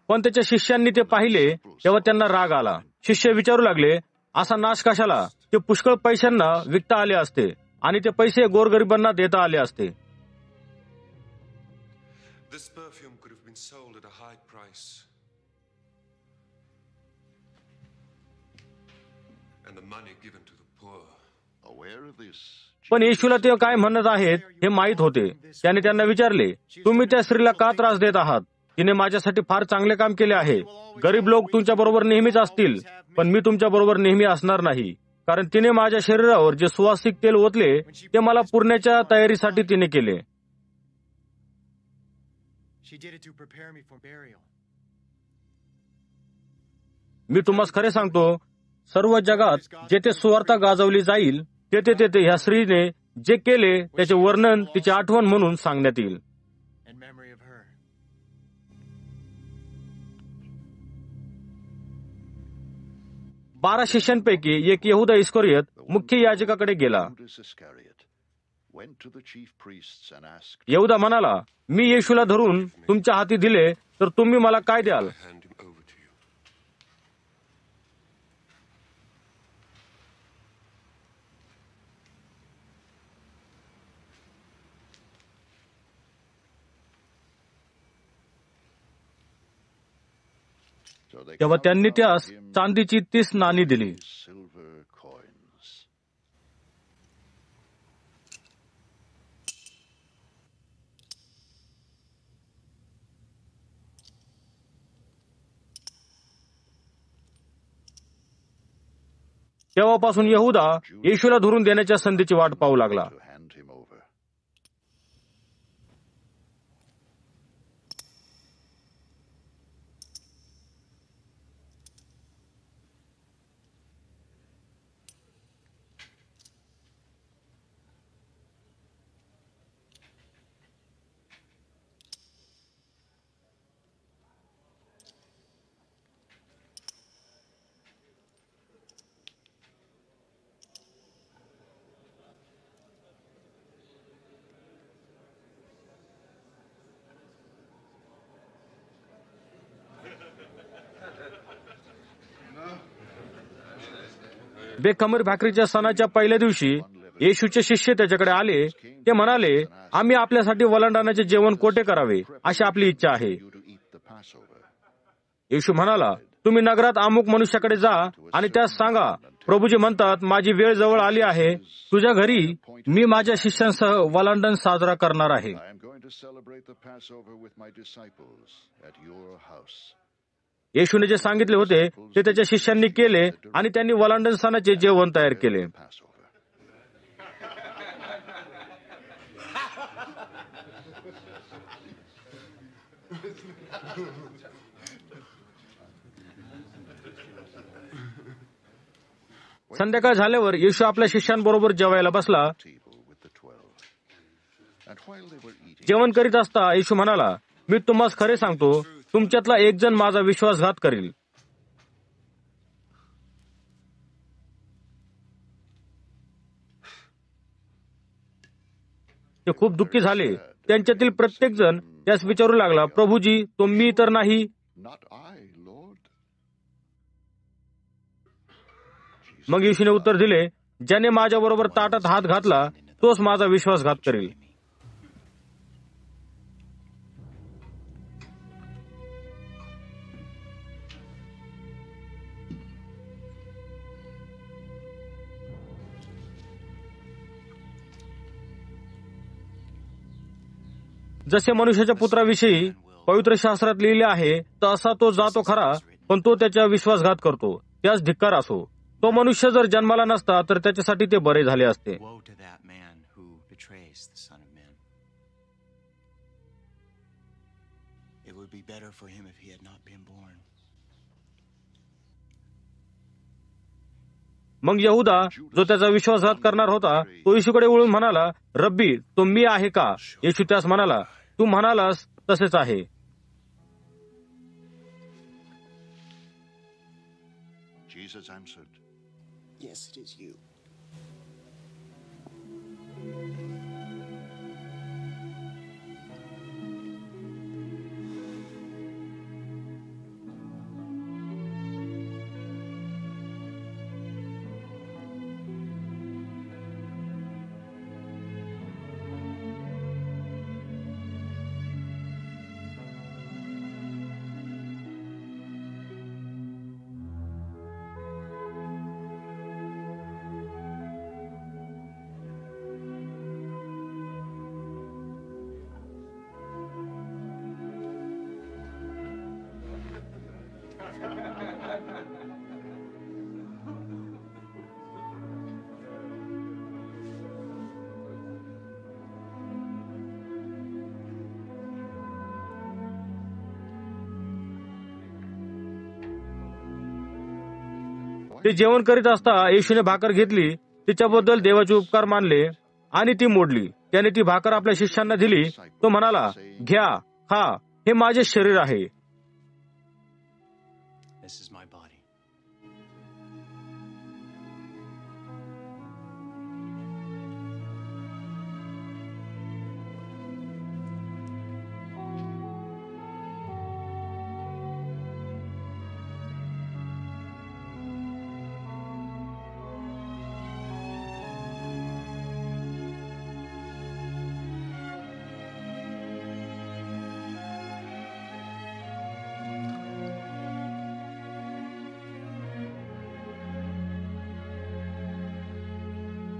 पण त्याच्या शिष्यांनी ते पाहिले तेव्हा त्यांना राग आला. शिष्य विचारू लागले, असा नाश कशाला? ते पुष्कळ पैशांना विकता आले असते आणि ते पैसे गोरगरिबांना देता आले असते. पण येशूला ते काय म्हणत आहेत हे माहीत होते. त्याने त्यांना विचारले, तुम्ही त्या स्त्रीला का त्रास देत आहात? तिने माझ्यासाठी फार चांगले काम केले आहे. गरीब लोक तुमच्या बरोबर नेहमीच असतील, पण मी तुमच्या बरोबर नेहमी असणार नाही, कारण तिने माझ्या शरीरावर जे सुवासिक तेल ओतले ते मला पुरण्याच्या तयारीसाठी तिने केले. मी तुम्हाला खरे सांगतो, सर्व जगात जेथे सुवार्ता गाजवली जाईल तेथे तेथे ह्या स्त्रीने जे केले त्याचे वर्णन, तिची आठवण म्हणून सांगण्यात येईल. 12 शिष्यांपैकी एक यहुदा इस्करियोत मुख्य याजकाकडे गेला. यहुदा म्हणाला, मी येशूला धरून तुमच्या हाती दिले तर तुम्ही मला काय द्याल? तेव्हा त्यांनी त्यास चांदीची 30 नाणी दिली. तेव्हापासून यहुदा येशूला धरून देण्याच्या संधीची वाट पाहू लागला. बेखमीर भाकरीच्या सणाच्या पहिल्या दिवशी येशूचे शिष्य त्याच्याकडे आले. ते म्हणाले, आम्ही आपल्यासाठी वलांडण्याचे जेवण कोठे करावे अशी आपली इच्छा आहे. येशू म्हणाला, तुम्ही नगरात अमुक मनुष्याकडे जा आणि त्यास सांगा, प्रभूजी म्हणतात, माझी वेळ जवळ आली आहे. तुझ्या घरी मी माझ्या शिष्यांसह वलांडण साजरा करणार आहे. येशूने जे सांगितले होते ते त्याच्या शिष्यांनी केले आणि त्यांनी वलांडण सणाचे जेवण तयार केले. संध्याकाळ झाल्यावर येशू आपल्या शिष्यांबरोबर जेवायला बसला. जेवण करीत असता येशू म्हणाला, मी तुम्हास खरे सांगतो, तुमच्यातला एक जण माझा विश्वासघात करील. ते खूप दुःखी झाले. त्यांच्यातील प्रत्येक जण त्यास विचारू लागला, प्रभूजी, तो मी तर नाही? मग येशूने उत्तर दिले, ज्याने माझ्याबरोबर ताटात हात घातला तोच माझा विश्वासघात करील. जसे मनुष्याच्या पुत्राविषयी पवित्र शास्त्रात लिहिले आहे, तर असा तो जातो खरा, पण तो त्याचा विश्वासघात करतो, त्यास धिक्कार असो. तो मनुष्य जर जन्माला नसता तर त्याच्यासाठी ते बरे झाले असते. Woe to that man who betrays the Son of Man. It would be better for him if he had not been born. मग यहुदा, जो त्याचा विश्वासघात करणार होता, तो येशूकडे वळून म्हणाला, रब्बी, तो मी आहे का? येशू त्यास म्हणाला, तू म्हणालास तसेच आहे. Jesus answered, Yes, it is you. ते जेवण करीत असता येशूने भाकर घेतली, तिच्याबद्दल देवाचे उपकार मानले आणि ती मोडली. त्याने ती भाकर आपल्या शिष्यांना दिली. तो म्हणाला, घ्या, खा, हे माझे शरीर आहे. This is my body.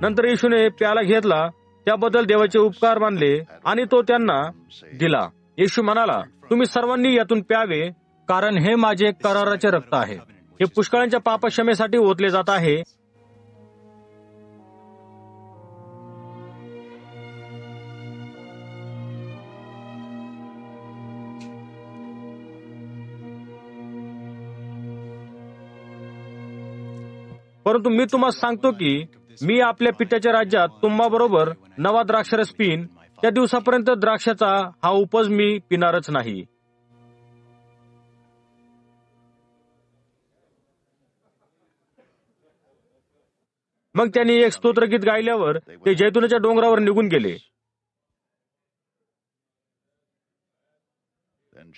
नंतर येशूने प्याला घेतला, त्याबद्दल देवाचे उपकार मानले आणि तो त्यांना दिला. येशू म्हणाला, तुम्ही सर्वांनी यातून प्यावे, कारण हे माझे कराराचे रक्त आहे. हे पुष्कळांच्या पापक्षमेसाठी ओतले जात आहे. परंतु मी तुम्हाला सांगतो की मी आपल्या पित्याच्या राज्यात तुम्हाबरोबर नवा द्राक्षरस पिईन. त्या दिवसापर्यंत द्राक्षाचा हा उपज मी पिणारच नाही. मग त्यांनी एक स्तोत्रगीत गायल्यावर ते जैतुनाच्या डोंगरावर निघून गेले.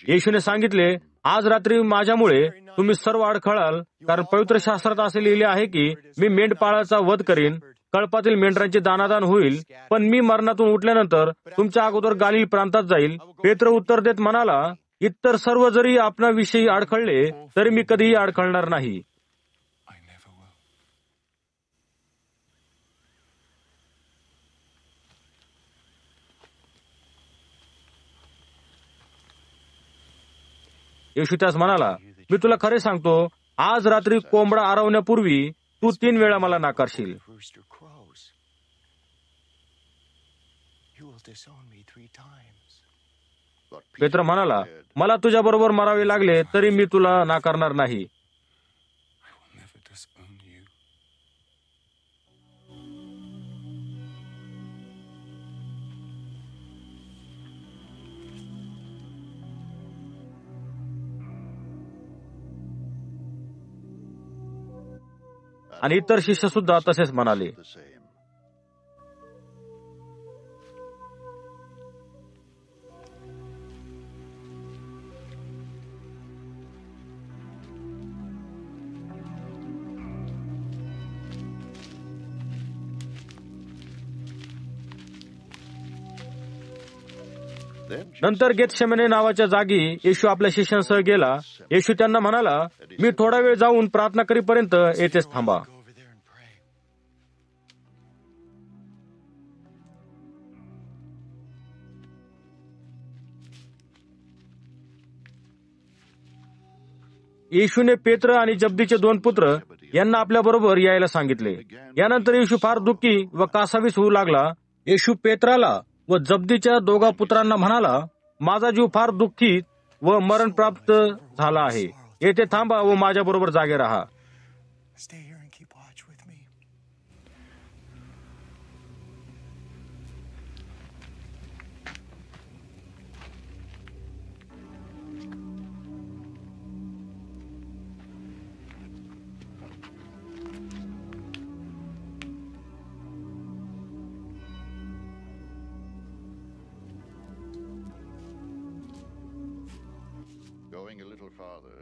येशूने सांगितले, आज रात्री माझ्यामुळे तुम्ही सर्व अडखळाल, कारण पवित्र शास्त्रात असे लिहिले आहे की मी मेंढपाळाचा वध करीन, कळपातील मेंढरांची दानादान होईल, पण मी मरणातून उठल्यानंतर तुमच्या अगोदर गालील प्रांतात जाईल. पेत्र उत्तर देत म्हणाला, इतर सर्व जरी आपणाविषयी अडखळले तरी मी कधीही अडखळणार नाही. येशू त्यास म्हणाला, मी तुला खरे सांगतो, आज रात्री कोंबडा आरवण्यापूर्वी तू 3 वेळा मला नाकारशील. पेत्र म्हणाला, मला तुझ्याबरोबर मरावे लागले तरी मी तुला नाकारणार नाही. आणि इतर शिष्य सुद्धा तसेच म्हणाले. नंतर गेतशेमने नावाच्या जागी येशू आपल्या शिष्यांसह गेला. येशू त्यांना म्हणाला, मी थोडा वेळ जाऊन प्रार्थना करीपर्यंत येथेच थांबा. येशूने पेत्र आणि जब्दीचे 2 पुत्र यांना आपल्या बरोबर यायला सांगितले. यानंतर येशू फार दुःखी व कासावीस होऊ लागला. येशू पेत्राला व जब्दीच्या 2 पुत्रांना म्हणाला, माझा जीव फार दुःखी व मरण प्राप्त झाला आहे. येथे थांबा व माझ्या बरोबर जागे राहा.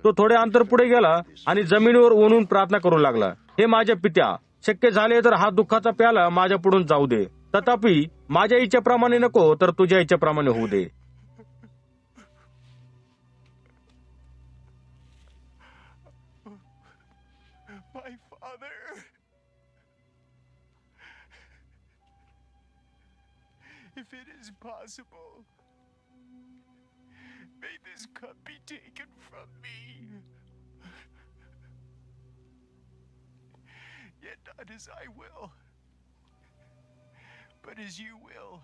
तो थोडे अंतर पुढे गेला आणि जमिनीवर ओनून प्रार्थना करू लागला, हे माझ्या पित्या, शक्य झाले तर हा दुःखाचा प्याला माझ्या पुढून जाऊ दे, तथापि माझ्या इच्छेप्रमाणे नको तर तुझ्या इच्छेप्रमाणे होऊ दे. If it is possible, may this cup be taken from me. Yet not as I will, but as you will.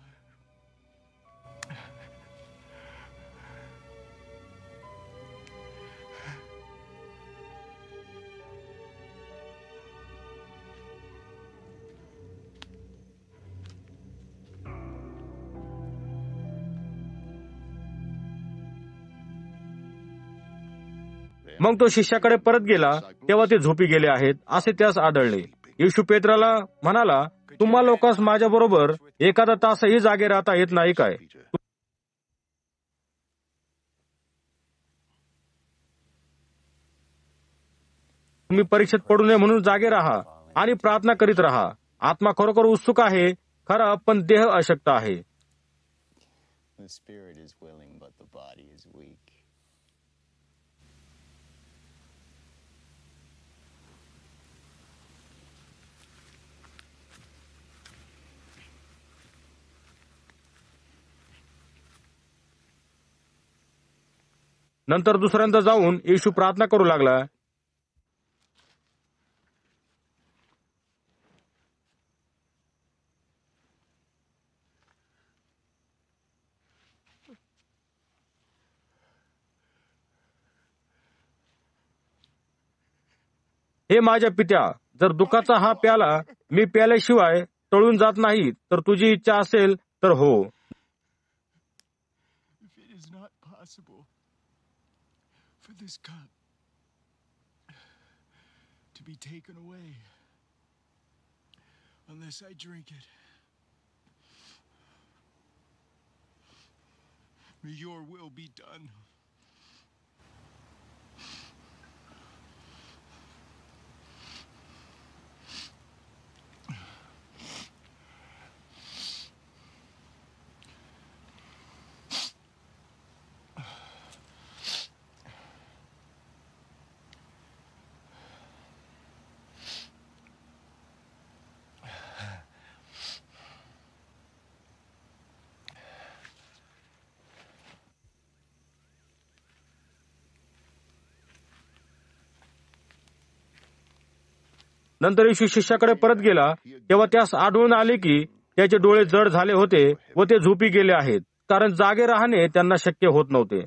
मग तो शिष्याकडे परत गेला, तेव्हा ते झोपी गेले आहेत असे त्यास आढळले. येशू पेत्राला म्हणाला, तुम्हा लोकांस माझ्या बरोबर एखादा तासही जागे राहता येत नाही काय? तुम्ही परीक्षेत पडू नये म्हणून जागे राहा आणि प्रार्थना करीत राहा. आत्मा खरोखर उत्सुक आहे खरा, पण देह अशक्त आहे. The spirit is willing, but the body is weak. नंतर दुसऱ्यांदा जाऊन येशू प्रार्थना करू लागला, हे माझ्या पित्या, जर दुःखाचा हा प्याला मी प्याल्याशिवाय टळून जात नाही, तर तुझी इच्छा असेल तर हो. If it is not possible for this cup to be taken away unless I drink it, may your will be done. नंतर येशू शिष्याकडे परत गेला, तेव्हा त्यास आढळून आले की त्याचे डोळे जड झाले होते व ते झोपी गेले आहेत, कारण जागे राहणे त्यांना शक्य होत नव्हते.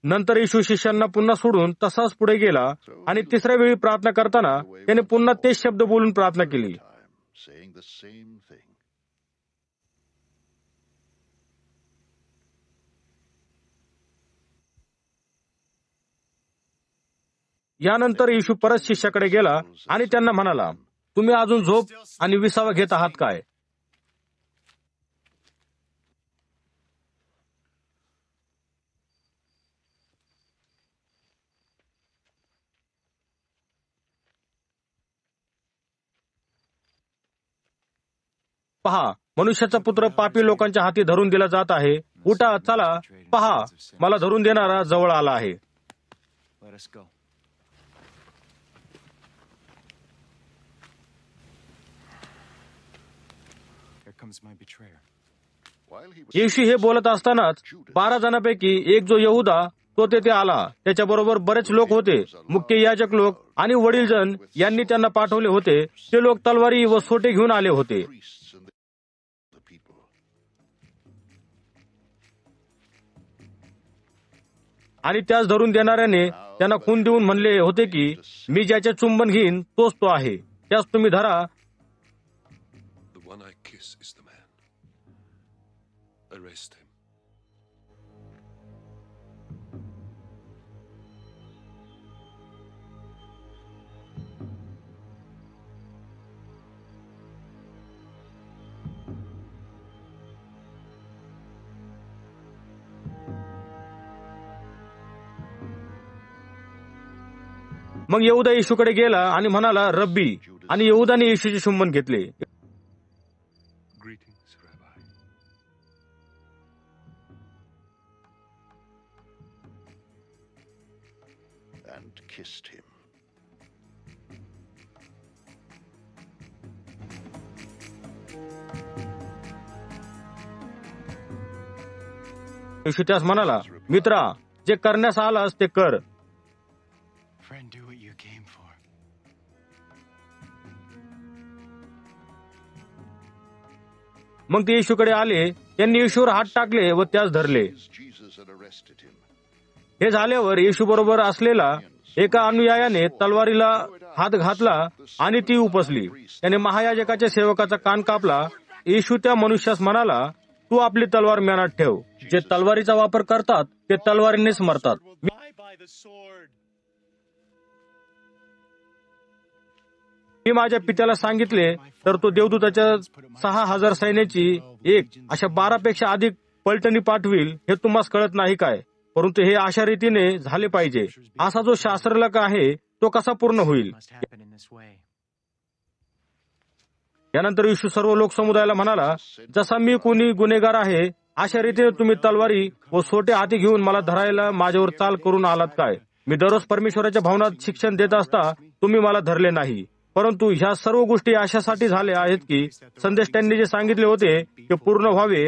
नंतर येशू शिष्यांना पुन्हा सोडून तसाच पुढे गेला आणि तिसऱ्या वेळी प्रार्थना करताना त्याने पुन्हा तेच शब्द बोलून प्रार्थना केली. saying the same thing. यानंतर येशू परत शिष्याकडे गेला आणि त्यांना म्हणाला, तुम्ही अजून झोप आणि विसावा घेत आहात काय? पहा, मनुष्याचा पुत्र पापी लोकांच्या हाती धरून दिला जात आहे. उठा, चला, पहा, मला धरून देणारा जवळ आला आहे. Let us go. Here comes my betrayer. While he was येशू हे बोलत असतानाच 12 जणांपैकी एक जो यहुदा तो तेथे आला. त्याच्याबरोबर बरेच लोक होते. मुख्य याजक लोक आणि वडीलजन यांनी त्यांना पाठवले होते. ते लोक तलवारी व सोटे घेऊन आले होते. priests and the people. आणि त्यास धरून देणाऱ्याने त्यांना खून देऊन म्हणले होते की मी ज्याचे चुंबन घेईन तोच तो आहे, त्यास तुम्ही धरा. The one I kiss is the man. Arrest him. मग यहुदा येशूकडे गेला आणि म्हणाला, रब्बी, आणि यहुदाने येशूचे चुंबन घेतले. Greetings, Rabbi. And kissed him. येशू त्यास म्हणाला, मित्रा, जे करण्यास आलास ते कर. Friend, do what you came for. मग ते येशूकडे आले. त्यांनी येशूवर हात टाकले व त्यास धरले. Jesus had arrested him. हे झाल्यावर येशू बरोबर असलेला एका अनुयायाने तलवारीला हात घातला आणि ती उपसली. त्याने महायाजकाच्या सेवकाचा कान कापला. येशू त्या मनुष्यास म्हणाला, तू आपली तलवार म्यानात ठेव. जे तलवारीचा वापर करतात ते तलवारीनेच मरतात. Will die by the sword. मी माझ्या पित्याला सांगितले तर तो देवदूताच्या 6,000 सैन्याची एक अशा 12 पेक्षा अधिक पलटणी पाठविल. हे तुम्हाला कळत नाही काय? परंतु हे अशा रीतीने झाले पाहिजे. असा जो शास्त्रलक आहे तो कसा पूर्ण होईल? Must happen in this way. यानंतर येशू सर्व लोकसमुदायाला म्हणाला, जसा मी कोणी गुन्हेगार आहे अशा रीतीने तुम्ही तलवारी व सोटे हाती घेऊन मला धरायला माझ्यावर चाल करून आलात काय? मी दररोज परमेश्वराच्या भवनात शिक्षण देत असता तुम्ही मला धरले नाही. परंतु ह्या सर्व गोष्टी अशासाठी झाल्या आहेत की संदेश त्यांनी जे सांगितले होते ते पूर्ण व्हावे.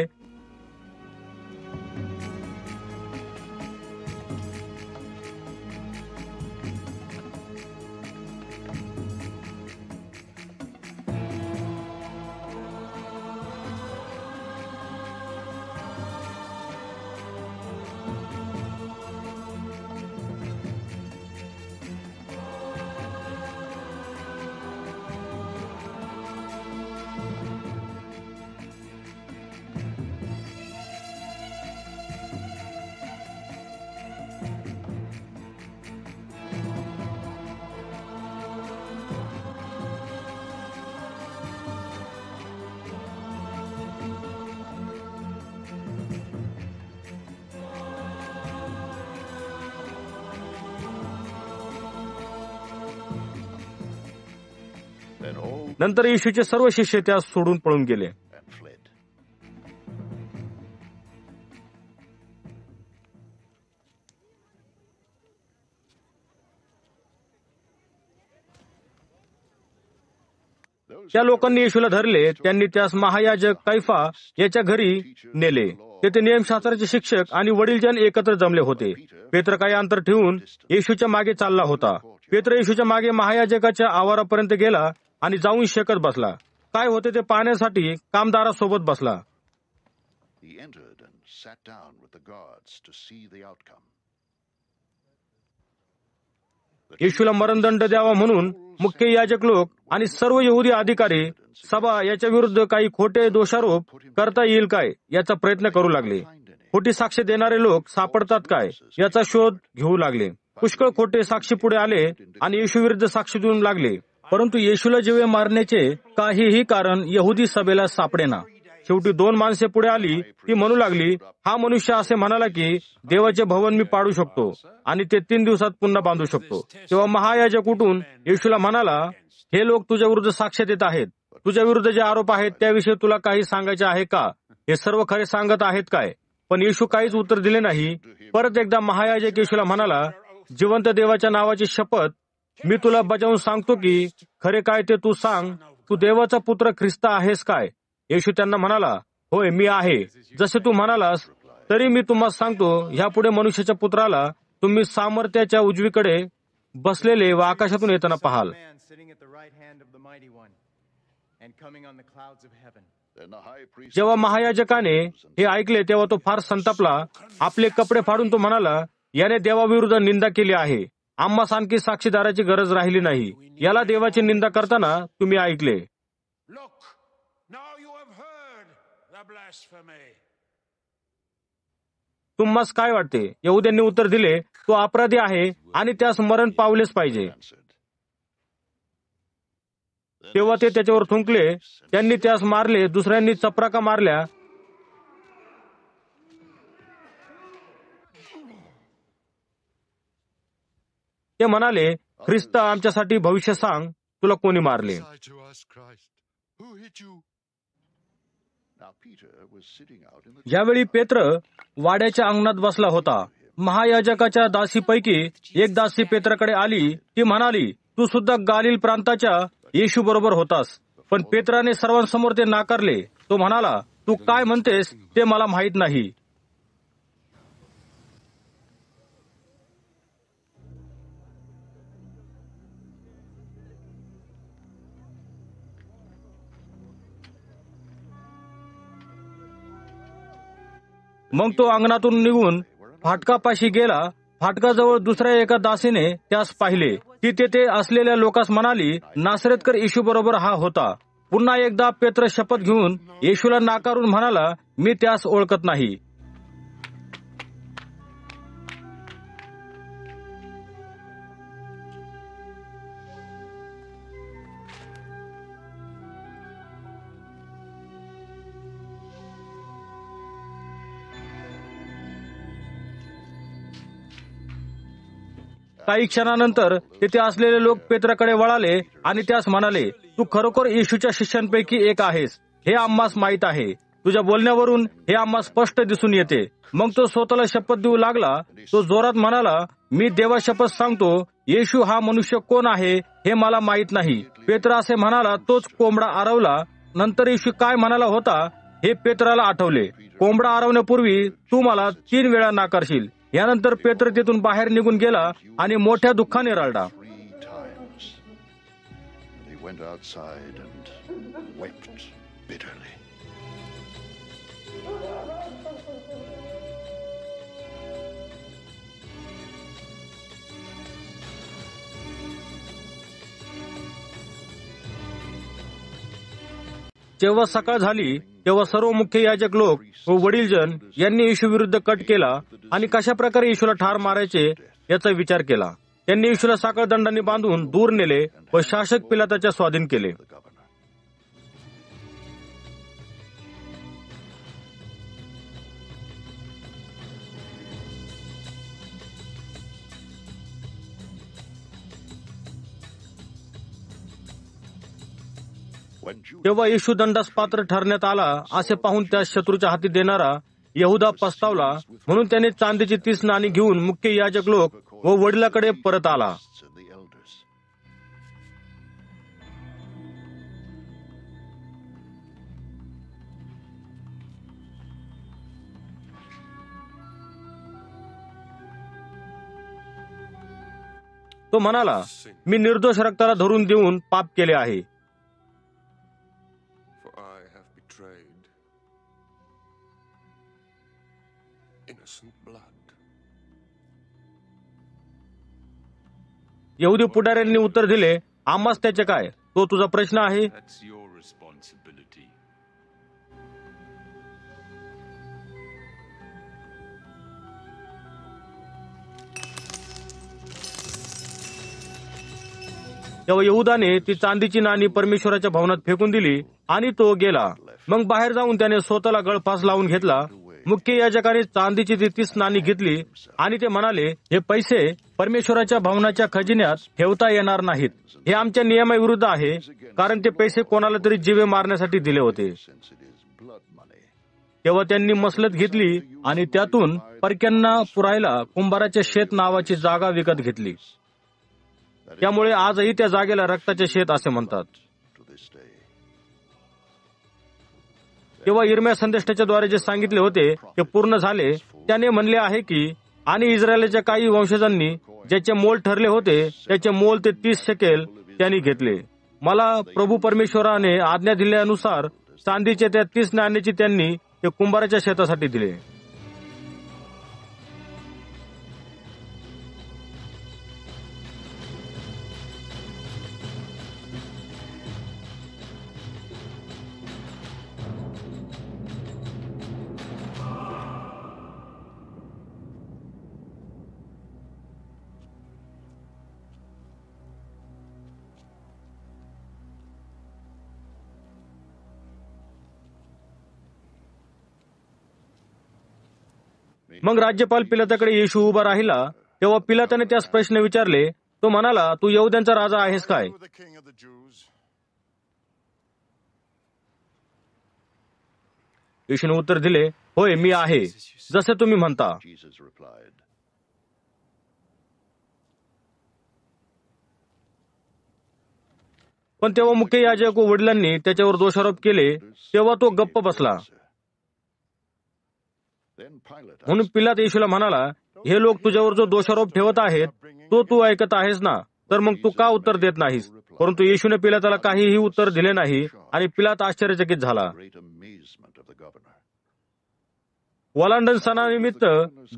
नंतर येशूचे सर्व शिष्य त्यास सोडून पळून गेले. and fled. त्या लोकांनी येशूला धरले. त्यांनी त्यास महायाजक कैफा याच्या घरी नेले. तेथे नियमशास्त्राचे शिक्षक आणि वडीलजन एकत्र जमले होते. पेत्र काही अंतर ठेवून येशूच्या मागे चालला होता. पेत्र येशूच्या मागे महायाजकाच्या आवारापर्यंत गेला आणि जाऊन शेकत बसला. काय होते ते पाहण्यासाठी कामदारासोबत बसला. He entered and sat down with the guards to see the outcome. येशूला मरणदंड द्यावा म्हणून मुख्य याजक लोक आणि सर्व यहुदी अधिकारी सभा याच्या विरुद्ध काही खोटे दोषारोप करता येईल काय याचा प्रयत्न करू लागले. खोटी साक्ष देणारे लोक सापडतात काय याचा शोध घेऊ लागले. पुष्कळ खोटे साक्षी पुढे आले आणि येशू विरुद्ध साक्ष देऊ लागले. परंतु येशूला जीवे मारण्याचे काहीही कारण यहुदी सभेला सापडेना. शेवटी 2 माणसे पुढे आली. ती म्हणू लागली, हा मनुष्य असे म्हणाला की देवाचे भवन मी पाडू शकतो आणि ते 3 दिवसात पुन्हा बांधू शकतो. तेव्हा महायाजक उठून येशूला म्हणाला, हे लोक तुझ्या विरुद्ध साक्ष देत आहेत. तुझ्या विरुद्ध जे आरोप आहेत त्याविषयी तुला काही सांगायचे आहे का? हे सर्व खरे सांगत आहेत काय? पण येशू काहीच उत्तर दिले नाही. परत एकदा महायाजक येशूला म्हणाला, जिवंत देवाच्या नावाची शपथ मी तुला बजावून सांगतो की खरे काय ते तू सांग. तू देवाचा पुत्र ख्रिस्त आहेस काय? येशू त्यांना म्हणाला, होय मी आहे. जसे तू म्हणालास तरी मी तुम्हाला सांगतो, ह्यापुढे मनुष्याच्या पुत्राला तुम्ही सामर्थ्याच्या उजवीकडे बसलेले व आकाशातून येताना पाहाल. Then the high priest जेव्हा महायाजकाने हे ऐकले तेव्हा तो फार संतापला. आपले कपडे फाडून तो म्हणाला, याने देवाविरुद्ध निंदा केली आहे. आम्हास आणखी साक्षीदाराची गरज राहिली नाही. याला देवाची निंदा करताना तुम्ही ऐकले. Look, now you have heard the blasphemy. तुम्हास काय वाटते? यहुद्यांनी उत्तर दिले, तो अपराधी आहे आणि त्यास मरण पावलेच पाहिजे. answered. तेव्हा ते त्याच्यावर थुंकले. त्यांनी त्यास मारले. दुसऱ्यांनी चपराका मारल्या. ते म्हणाले, ख्रिस्त आमच्यासाठी भविष्य सांग, तुला कोणी मारले? Say to us, Christ, who hit you? Now Peter was sitting out in the यावेळी पेत्र वाड्याच्या अंगणात बसला होता. महायाजकाच्या दासीपैकी एक दासी पेत्राकडे आली. ती म्हणाली, तू सुद्धा गालिल प्रांताच्या येशू बरोबर होतास. पण पेत्राने सर्वांसमोर ते नाकारले. तो म्हणाला, तू काय म्हणतेस ते मला माहीत नाही. मग तो अंगणातून निघून फाटकापाशी गेला. फाटकाजवळ दुसऱ्या एका दासीने त्यास पाहिले. ती तेथे असलेल्या लोकांस म्हणाली, नासरेतकर येशू बरोबर हा होता. पुन्हा एकदा पेत्र शपथ घेऊन येशूला नाकारून म्हणाला, मी त्यास ओळखत नाही. काही क्षणानंतर तेथे असलेले लोक पेत्राकडे वळाले आणि त्यास म्हणाले, तू खरोखर येशूच्या शिष्यांपैकी एक आहेस. हे आम्हास माहीत आहे. तुझ्या बोलण्यावरून हे आम्हास स्पष्ट दिसून येते. मग तो स्वतःला शपथ देऊ लागला. तो जोरात म्हणाला, मी देवा शपथ सांगतो, येशू हा मनुष्य कोण आहे हे मला माहीत नाही. पेत्र असे म्हणाला तोच कोंबडा आरवला. नंतर येशू काय म्हणाला होता हे पेत्राला आठवले. कोंबडा आरवण्यापूर्वी तू मला 3 वेळा नाकारशील. यानंतर पेत्र तिथून बाहेर निघून गेला आणि मोठ्या दुःखाने रडला. 3 times. And he went outside and wept bitterly. जेव्हा सकाळ झाली तेव्हा सर्व मुख्य याजक लोक व वडीलजन यांनी येशू विरुद्ध कट केला आणि कशा प्रकारे येशूला ठार मारायचे याचा विचार केला. त्यांनी येशूला साखळदंडाने बांधून दूर नेले व शासक पिलाताच्या स्वाधीन केले. The governor. When Judas तेव्हा येशू दंडास पात्र ठरण्यात आला असे पाहून त्या शत्रूच्या हाती देणारा यहुदा पस्तावला, म्हणून त्याने चांदीची 30 नाणी घेऊन मुख्य याजक लोक व वडिलाकडे परत आला. and the elders, तो म्हणाला, मी निर्दोष रक्ताला धरून देऊन पाप केले आहे. For I have betrayed innocent blood. यहुदी पुढाऱ्यांनी उत्तर दिले, आम्हास त्याचे काय, तो तुझा प्रश्न आहे. That's your responsibility. तेव्हा यहुदाने ती चांदीची नाणी परमेश्वराच्या भवनात फेकून दिली आणि तो गेला. मग बाहेर जाऊन त्याने स्वतःला गळफास लावून घेतला. मुख्य याजकाने चांदीची ती 30 नाणी घेतली आणि ते म्हणाले, हे पैसे परमेश्वराच्या भवनाच्या खजिन्यात ठेवता येणार नाहीत. हे आमच्या नियमाविरुद्ध आहे, कारण ते पैसे कोणाला तरी जीवे मारण्यासाठी दिले होते. since it is blood money. तेव्हा त्यांनी मसलत घेतली आणि त्यातून परक्यांना पुरायला कुंभाराचे शेत नावाची जागा विकत घेतली. त्यामुळे आजही त्या जागेला रक्ताचे शेत असे म्हणतात. To this day, तेव्हा इर्म्या संदेष्टाच्या द्वारे जे सांगितले होते ते पूर्ण झाले. त्याने म्हणले आहे की, आणि इस्रायलच्या काही वंशजांनी ज्याचे मोल ठरले होते त्याचे मोल ते 30 शेकेल त्यांनी घेतले. मला प्रभू परमेश्वराने आज्ञा दिल्यानुसार चांदीच्या त्या 30 नाण्याची त्यांनी ते कुंभाराच्या शेतासाठी दिले. मग राज्यपाल पिलाताकडे येशू उभा राहिला. तेव्हा पिलाताने त्यास प्रश्न विचारले. तो म्हणाला, तू यहुद्यांचा राजा आहेस काय? the king of the Jews. येशूने उत्तर दिले, होय मी आहे, जसे तुम्ही म्हणता. Jesus replied, पण तेव्हा मुख्य याजक व वडिलांनी त्याच्यावर दोषारोप केले. तेव्हा तो गप्प बसला. Then Pilate म्हणून पिलात येशूला म्हणाला, हे लोक तुझ्यावर जो दोषारोप ठेवत आहेत तो तू ऐकत आहेस ना, तर मग तू का उत्तर देत नाहीस? परंतु येशूने पिलाताला काहीही उत्तर दिले नाही आणि पिलात आश्चर्यचकित झाला. great amazement of the governor. वलांडन सणानिमित्त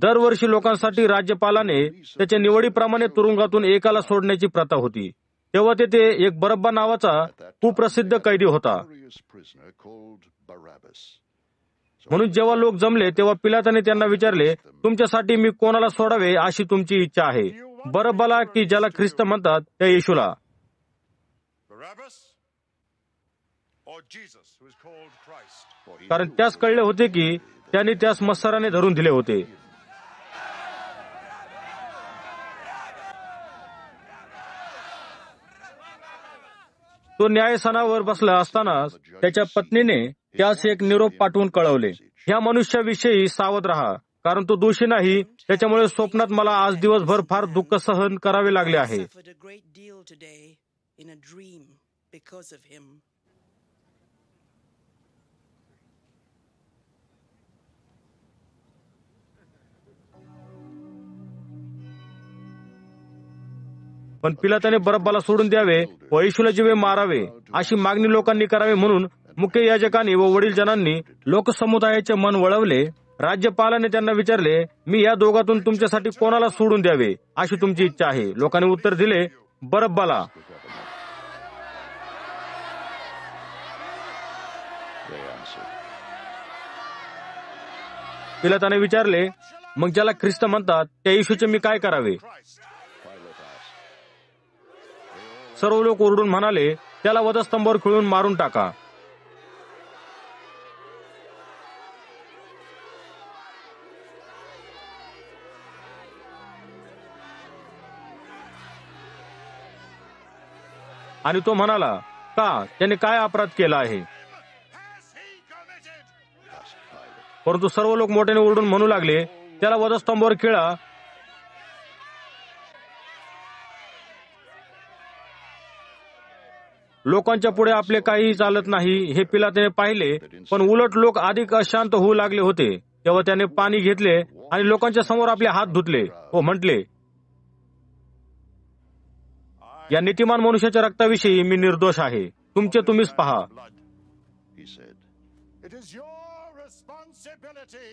दरवर्षी लोकांसाठी राज्यपालाने त्याच्या निवडीप्रमाणे तुरुंगातून एकाला सोडण्याची प्रथा होती. तेव्हा तेथे एक बरब्बा नावाचा कुप्रसिद्ध कैदी होता. Notorious prisoner called Barabbas. म्हणून जेव्हा लोक जमले तेव्हा पिलाताने त्यांना विचारले, तुमच्यासाठी मी कोणाला सोडावे अशी तुमची इच्छा आहे, बरब्बाला की ज्याला ख्रिस्त म्हणतात त्या येशूला? Barabbas or Jesus, who is called Christ? For he कारण त्यास कळले होते की त्यांनी त्यास मत्सराने धरून दिले होते. तो न्यायस्थानावर बसला असताना त्याच्या पत्नीने त्यास एक निरोप पाठवून कळवले, ह्या मनुष्याविषयी सावध राहा, कारण तो दोषी नाही. त्याच्यामुळे स्वप्नात मला आज दिवसभर फार दुःख सहन करावे लागले आहे. suffered a great deal today in a dream because of him. पण पिलाताने बरब्बाला सोडून द्यावे व येशूला जीवे मारावे अशी मागणी लोकांनी करावी. म्हणून मुख्य याजकांनी व वडीलजनांनी लोकसमुदायाचे मन वळवले. राज्यपालाने त्यांना विचारले, मी या दोघातून तुमच्यासाठी कोणाला सोडून द्यावे अशी तुमची इच्छा आहे? लोकांनी उत्तर दिले, बरब्बाला. they answered, पिलाताने विचारले, मग ज्याला ख्रिस्त म्हणतात त्या येशूचे मी काय करावे? Pilate asked, सर्व लोक ओरडून म्हणाले, त्याला वधस्तंभावर खिळून मारून टाका. आणि तो म्हणाला, का? त्याने काय अपराध केला आहे? परंतु सर्व लोक मोठ्याने ओरडून म्हणू लागले, त्याला वधस्तंभावर खिळा. लोकांच्या पुढे आपले काही चालत नाही हे पिलाताने पाहिले, पण उलट लोक अधिक अशांत होऊ लागले होते. तेव्हा त्याने पाणी घेतले आणि लोकांच्या समोर आपले हात धुतले व म्हटले, या नीतिमान मनुष्याच्या रक्ताविषयी मी निर्दोष आहे. तुमचे तुम्हीच पहा. He said. It is your responsibility.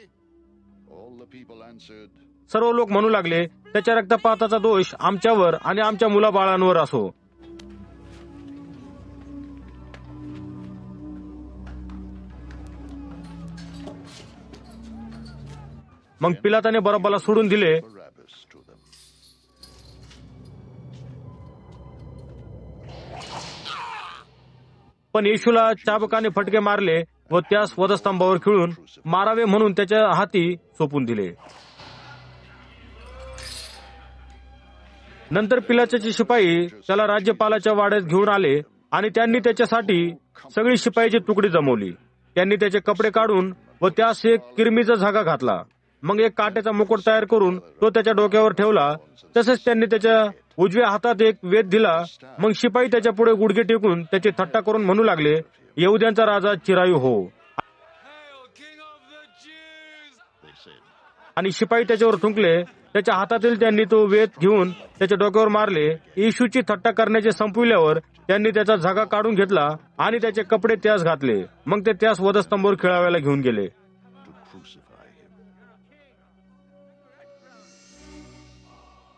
All the people answered, सर्व लोक म्हणू लागले, त्याच्या रक्तपाताचा दोष आमच्यावर आणि आमच्या मुलाबाळांवर असो. मग पिलाताने बरब्बाला सोडून दिले. Barabbas to them. पण येशूला चाबकाने फटके मारले व त्यास वधस्तंभावर खिळून मारावे म्हणून त्याच्या हाती सोपून दिले. नंतर पिलाताचे शिपाई त्याला राज्यपालाच्या वाड्यात घेऊन आले आणि त्यांनी त्याच्यासाठी सगळी शिपाईची तुकडी जमवली. त्यांनी त्याचे कपडे काढून व त्यास एक किरमीचा झागा घातला. मग एक काट्याचा मुकुट तयार करून तो त्याच्या डोक्यावर ठेवला. तसेच त्यांनी त्याच्या उजव्या हातात एक वेद दिला. मग शिपाई त्याच्या पुढे गुडघे टेकून त्याची थट्टा करून म्हणू लागले, यहुद्यांचा राजा चिरायू हो. They said, आणि शिपाई त्याच्यावर थुंकले. त्याच्या हातातील त्यांनी तो वेद घेऊन त्याच्या डोक्यावर मारले. येशूची थट्टा करण्याचे संपविल्यावर त्यांनी त्याचा झागा काढून घेतला आणि त्याचे कपडे त्यास घातले. मग ते त्यास वधस्तंभावर खिळाव्याला घेऊन गेले. to crucify him.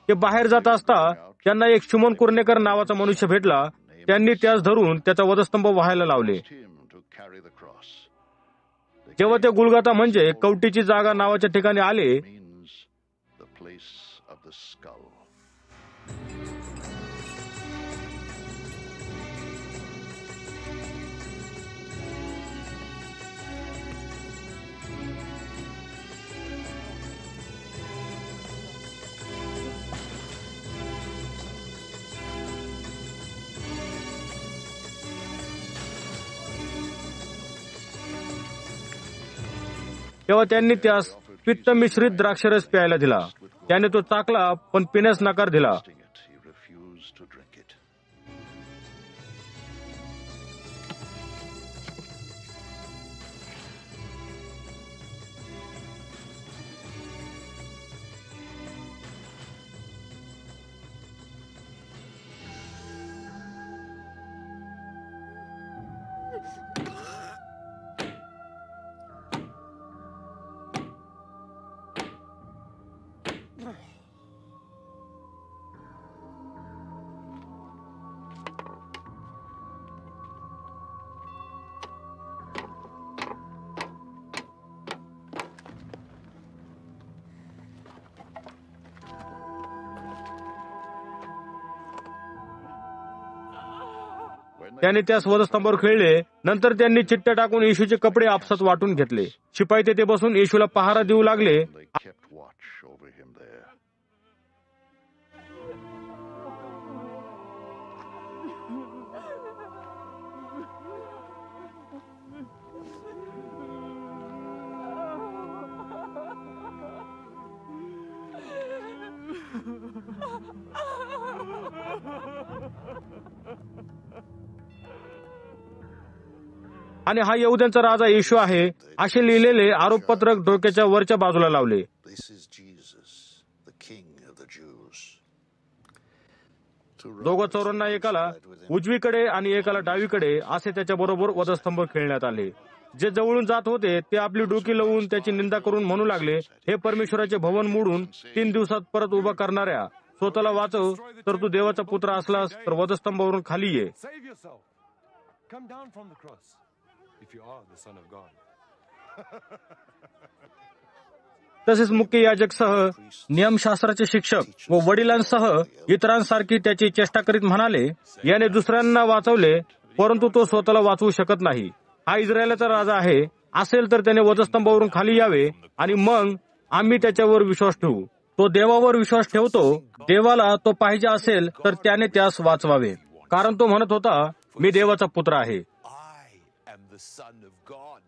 ते बाहेर जात असता त्यांना एक शिमोन कुर्नेकर नावाचा मनुष्य भेटला. त्यांनी त्यास धरून त्याचा वधस्तंभ व्हायला लावले. Him to carry the cross. जेव्हा ते गुलगाता म्हणजे कवटीची जागा नावाच्या ठिकाणी आले, Means the place of the skull. तेव्हा त्यांनी त्यास पित्त मिश्रित द्राक्षरस प्यायला दिला. त्याने तो चाकला पण पिण्यास नकार दिला. Tasting it, he refused to drink it. त्याने त्यास वधस्तंभावर खिळले. नंतर त्यांनी चिट्ट्या टाकून येशूचे कपडे आपसात वाटून घेतले. शिपाई तेथे बसून येशूला पहारा देऊ लागले. They kept watch over him there. आणि हा यहुद्यांचा राजा येशू आहे असे लिहिलेले आरोपपत्रक डोक्याच्या वरच्या बाजूला लावले. This is Jesus, the King of the Jews. दोघं चोरांना एकाला उजवीकडे आणि एकाला डावीकडे असे त्याच्या बरोबर वधस्तंभ खेळण्यात आले. जे जवळून जात होते ते आपली डोकी लावून त्याची निंदा करून म्हणू लागले, हे परमेश्वराचे भवन मोडून 3 दिवसात परत उभा करणाऱ्या, स्वतःला वाचव. तर तू देवाचा पुत्र असलास तर वधस्तंभावरून खाली ये. Save yourself. Come down from the cross if you are the Son of God. तसेच मुख्य याजकसह नियमशास्त्राचे शिक्षक व वडिलांसह इतरांसारखी त्याची चेष्टा करीत म्हणाले, याने दुसऱ्यांना वाचवले परंतु तो स्वतःला वाचवू शकत नाही. हा इस्रायलाचा राजा आहे. असेल तर त्याने वधस्तंभावरून खाली यावे आणि मग आम्ही त्याच्यावर विश्वास ठेवू. तो देवावर विश्वास ठेवतो. देवाला तो पाहिजे असेल तर त्याने त्यास वाचवावे. कारण तो म्हणत होता, मी देवाचा पुत्र आहे. I am the Son of God.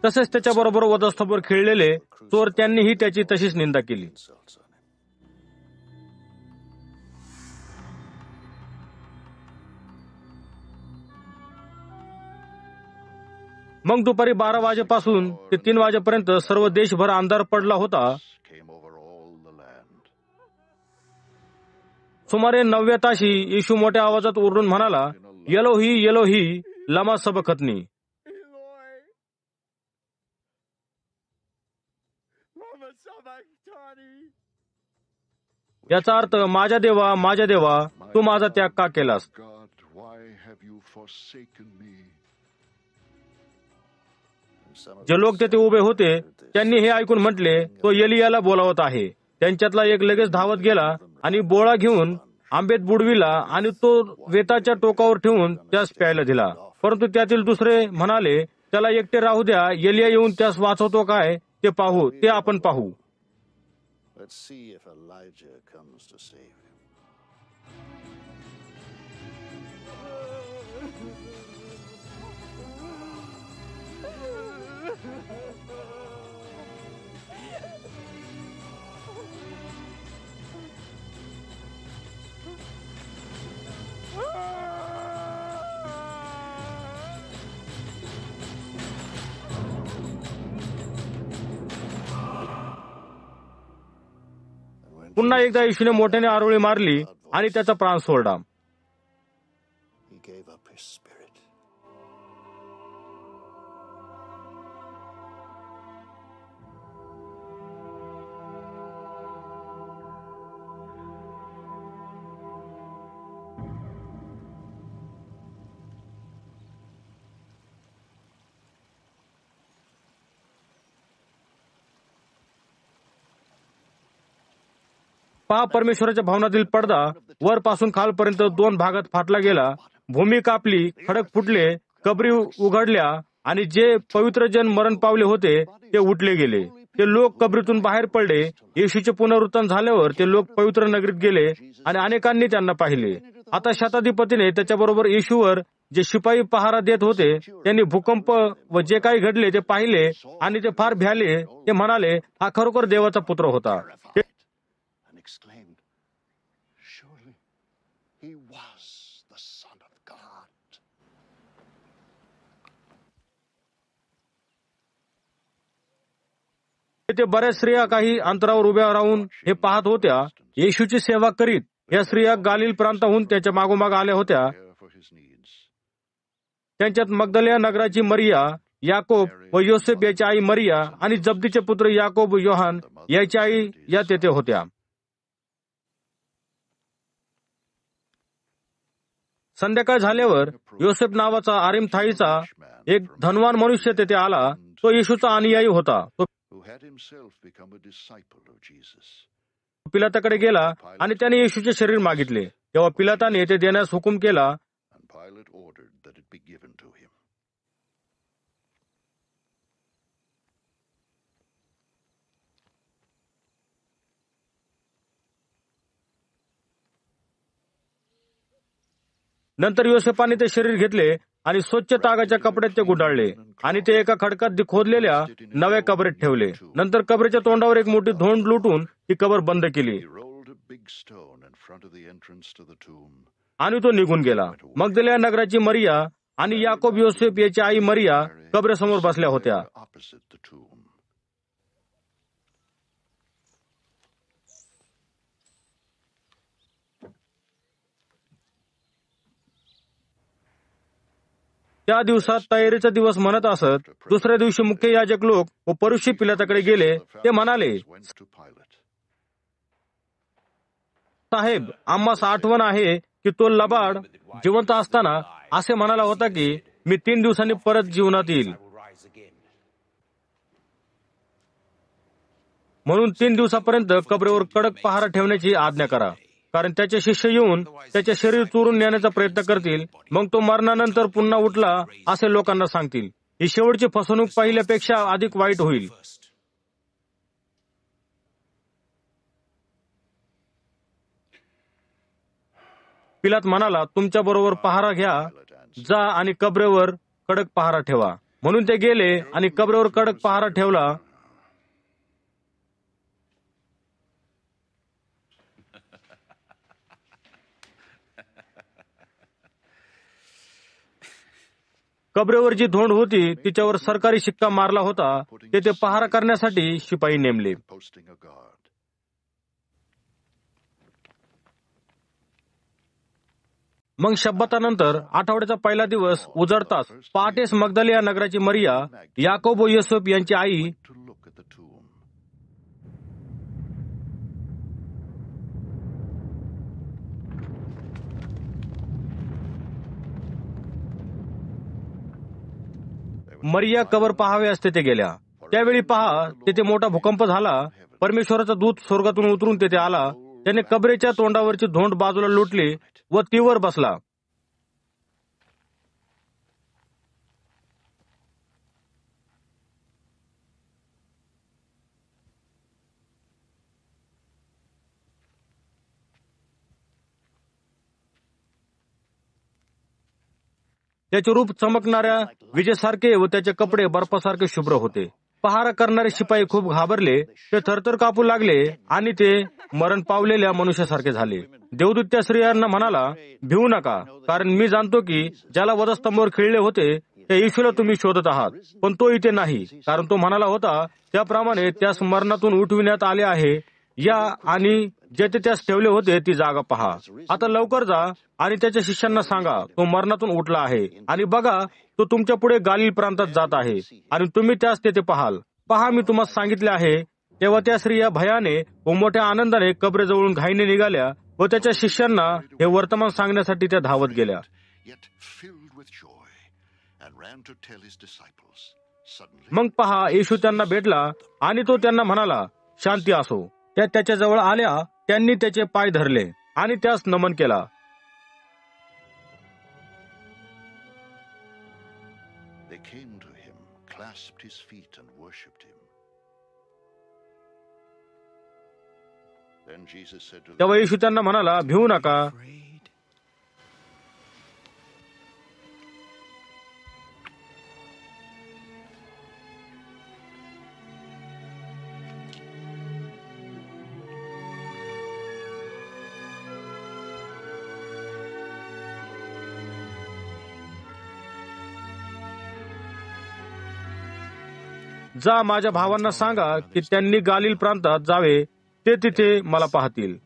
तसेच त्याच्याबरोबर वधस्तंभावर खिळलेले चोर त्यांनीही त्याची तशीच निंदा केली. Insults on him. मग दुपारी 12 वाजेपासून ते 3 वाजेपर्यंत सर्व देशभर अंधार पडला होता. Came over all the land. सुमारे 9व्या ताशी येशू मोठ्या आवाजात ओरडून म्हणाला, येलोही येलोही लमा सबखतनी. Eloi, lama sabachthani. याचा अर्थ, माझ्या देवा तू माझा त्याग का केलास? God, why have you forsaken me? जे लोक तेथे उभे होते त्यांनी हे ऐकून म्हटले, तो एलियाला बोलावत आहे. त्यांच्यातला एक लगेच धावत गेला आणि बोळा घेऊन आंबेत बुडविला आणि तो वेताच्या टोकावर ठेवून त्यास प्यायला दिला. परंतु त्यातील दुसरे म्हणाले, त्याला एकटे राहू द्या, एलिया येऊन त्यास वाचवतो काय ते आपण पाहू. Let's see if Elijah comes to save him. पुन्हा एकदा येशूने मोठ्याने आरोळी मारली आणि त्याचा प्राण सोडला. He gave up his spirit. पहा, परमेश्वराच्या भवनातील पडदा वरपासून खालपर्यंत 2 भागात फाटला गेला. भूमी कापली, खडक फुटले, कबरी उघडल्या आणि जे पवित्र जन मरण पावले होते ते उठले गेले. ते लोक कबरीतून बाहेर पडले. येशूचे पुनरुत्थान झाल्यावर ते लोक पवित्र नगरीत गेले आणि अनेकांनी त्यांना पाहिले. आता शताधिपतीने त्याच्याबरोबर येशूवर जे शिपाई पहारा देत होते त्यांनी भूकंप व जे काही घडले ते पाहिले आणि ते फार भ्याले. ते म्हणाले, हा खरोखर देवाचा पुत्र होता. And exclaimed, surely he was the Son of God. ते बऱ्याच स्त्रिया काही अंतरावर उभ्या राहून हे पाहत होत्या. येशूची सेवा करीत या स्त्रिया गालिल प्रांताहून त्याच्या मागोमाग आल्या होत्या. Care for his needs. त्यांच्यात मगदलिया नगराची मरिया, याकोब व योसेफ याची आई मरिया आणि जब्दीचे पुत्र याकोब व योहान याची आई या तेथे होत्या. संध्याकाळ झाल्यावर योसेफ नावाचा आरिमथाईचा एक धनवान मनुष्य तेथे आला. तो येशूचा अनुयायी होता. तो Who had himself become a disciple of Jesus. पिलाताकडे गेला आणि त्याने येशूचे शरीर मागितले. तेव्हा पिलाताने ते देण्यास हुकूम केला. And Pilate ordered that it be given to him. नंतर योसेफाने ते शरीर घेतले आणि स्वच्छ तागाच्या कपड्यात ते गुंडाळले आणि ते एका खडकात खोदलेल्या नव्या कबरेत ठेवले. नंतर कबरेच्या तोंडावर एक मोठी धोंड लुटून ती कबर बंद केली He rolled a big stone in front of the entrance to the tomb. आणि तो निघून गेला. मगदलिया नगराची मरिया आणि याकोब योसेफ याची आई मरिया कबरेसमोर बसल्या होत्या. Opposite the tomb. त्या दिवसात तयारीचा दिवस म्हणत असत. दुसऱ्या दिवशी मुख्य याजक लोक व परुषी पिलाताकडे गेले. ते म्हणाले, Went to Pilate. साहेब, आम्हास आठवण आहे की तो लबाड जिवंत असताना असे म्हणाला होता की मी 3 दिवसांनी परत जीवनात येईल. म्हणून 3 दिवसापर्यंत कबरेवर कडक पहारा ठेवण्याची आज्ञा करा, कारण त्याचे शिष्य येऊन त्याचे शरीर चोरून नेण्याचा प्रयत्न करतील. मग तो मरणानंतर पुन्हा उठला असे लोकांना सांगतील. ही शेवटची फसवणूक पहिल्यापेक्षा अधिक वाईट होईल. पिलात म्हणाला, तुमच्या बरोबर पहारा घ्या, जा आणि कबरेवर कडक पहारा ठेवा. म्हणून ते गेले आणि कबरेवर कडक पहारा ठेवला. कबरेवर जी धोंड होती तिच्यावर सरकारी शिक्का मारला होता. तेथे पहारा करण्यासाठी शिपाई नेमले. posting a guard. मग शब्बातानंतर आठवड्याचा पहिला दिवस उजळताच पहाटेस मगदलिया नगराची मरिया, याकोब व योसेफ यांची आई To look at the tomb. मरिया कबर पहाव्यास तेथे गेल्या. त्यावेळी पहा, तेथे मोठा भूकंप झाला. परमेश्वराचा दूत स्वर्गातून उतरून तेथे आला. त्याने कबरेच्या तोंडावरची धोंड बाजूला लुटली व तीवर बसला. त्याचे रूप चमकणाऱ्या विजेसारखे व त्याचे कपडे बर्फासारखे शुभ्र होते. पहारा करणारे शिपाई खूप घाबरले. ते थरथर कापू लागले आणि ते मरण पावलेल्या मनुष्यासारखे झाले. देवदूत त्या स्त्रियांना म्हणाला, भिवू नका, कारण मी जाणतो की ज्याला वधस्तंभावर खिळले होते त्या येशूला तुम्ही शोधत आहात. पण तो इथे नाही, कारण तो म्हणाला होता त्याप्रमाणे त्यास मरणातून उठविण्यात आले आहे. या आणि जेथे त्यास ठेवले होते ती जागा पहा. आता लवकर जा आणि त्याच्या शिष्यांना सांगा, तो मरणातून उठला आहे. आणि बघा, तो तुमच्या पुढे गालिल प्रांतात जात आहे आणि तुम्ही त्यास तेथे पाहाल. पहा, मी तुम्हाला सांगितले आहे. तेव्हा त्या स्त्रिया भयाने व मोठ्या आनंदाने कबरेजवळून घाईने निघाल्या व त्याच्या शिष्यांना हे वर्तमान सांगण्यासाठी त्या धावत गेल्या. Yet filled with joy, and ran to tell his disciples. Suddenly, मग पहा, येशू त्यांना भेटला आणि तो त्यांना म्हणाला, शांती असो. त्या त्याच्याजवळ आल्या. त्यांनी त्याचे पाय धरले आणि त्यास नमन केला. they came to him, clasped his feet, and worshipped him. Then Jesus said to them, तेव्हा येशू त्यांना म्हणाला, भिवू नका. Afraid. जा, माझ्या भावांना सांगा की त्यांनी गालिल प्रांतात जावे. ते तिथे मला पाहतील.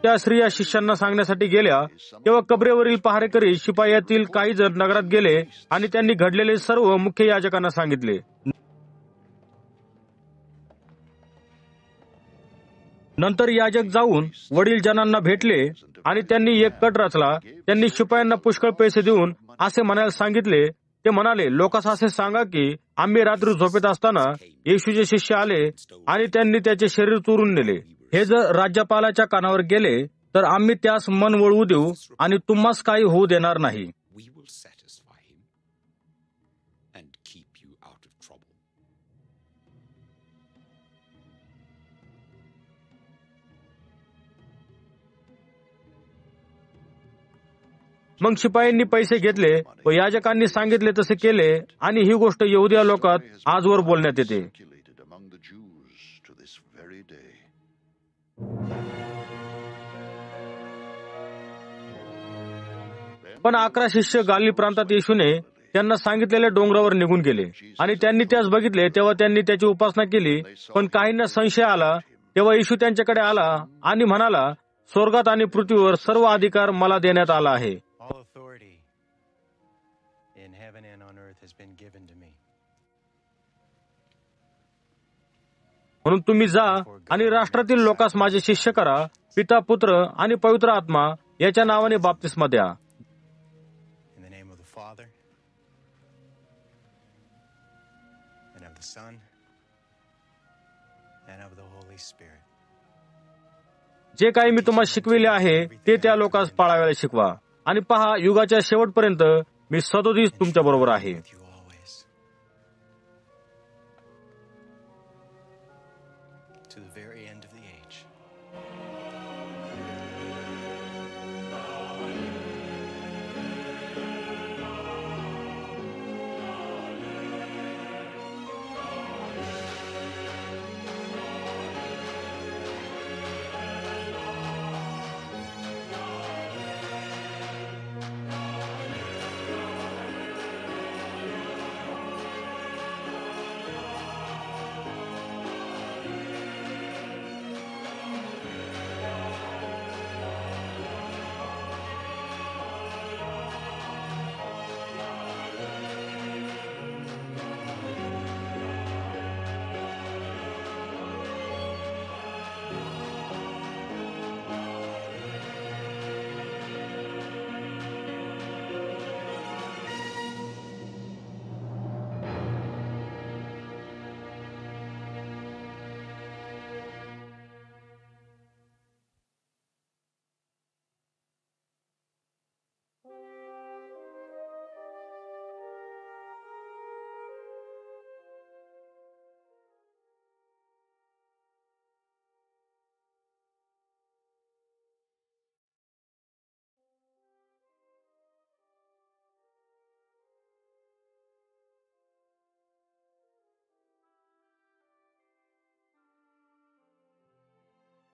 त्या स्त्रिया शिष्यांना सांगण्यासाठी गेल्या. तेव्हा कबरेवरील पहारेकरी शिपायातील काही जण नगरात गेले आणि त्यांनी घडलेले सर्व मुख्य याजकांना सांगितले. नंतर याजक जाऊन वडील जनांना भेटले आणि त्यांनी एक कट रचला. त्यांनी शिपायांना पुष्कळ पैसे देऊन असे म्हणायला सांगितले. ते म्हणाले, लोकांस असे सांगा की आम्ही रात्री झोपेत असताना येशूचे शिष्य आले आणि त्यांनी त्याचे शरीर चोरून नेले. हे जर राज्यपालाच्या कानावर गेले तर आम्ही त्यास मन वळवू देऊ आणि तुम्हास काही होऊ देणार नाही. We will satisfy him and keep you out of trouble. मग शिपायांनी पैसे घेतले व याजकांनी सांगितले तसे केले आणि ही गोष्ट यहुदिया लोकात आजवर बोलण्यात येते. circulated among the Jews to this very day. पण 11 शिष्य गालिल प्रांतात येशूने त्यांना सांगितलेल्या डोंगरावर निघून गेले आणि त्यांनी त्यास बघितले. तेव्हा त्यांनी त्याची उपासना केली. पण काहींना संशय आला. तेव्हा येशू त्यांच्याकडे आला आणि म्हणाला, स्वर्गात आणि पृथ्वीवर सर्व अधिकार मला देण्यात आला आहे. All authority in heaven and on earth has been given to me. म्हणून तुम्ही जा आणि राष्ट्रातील लोकांस माझे शिष्य करा. पिता, पुत्र आणि पवित्र आत्मा याच्या नावाने बाप्तिस्मा द्या. In the name of the Father, and of the Son, and of the Holy Spirit. जे काही मी तुम्हाला शिकविले आहे ते त्या लोकांस पाळायला शिकवा. आणि पहा, युगाच्या शेवटपर्यंत मी सदोदित तुमच्या बरोबर आहे. With you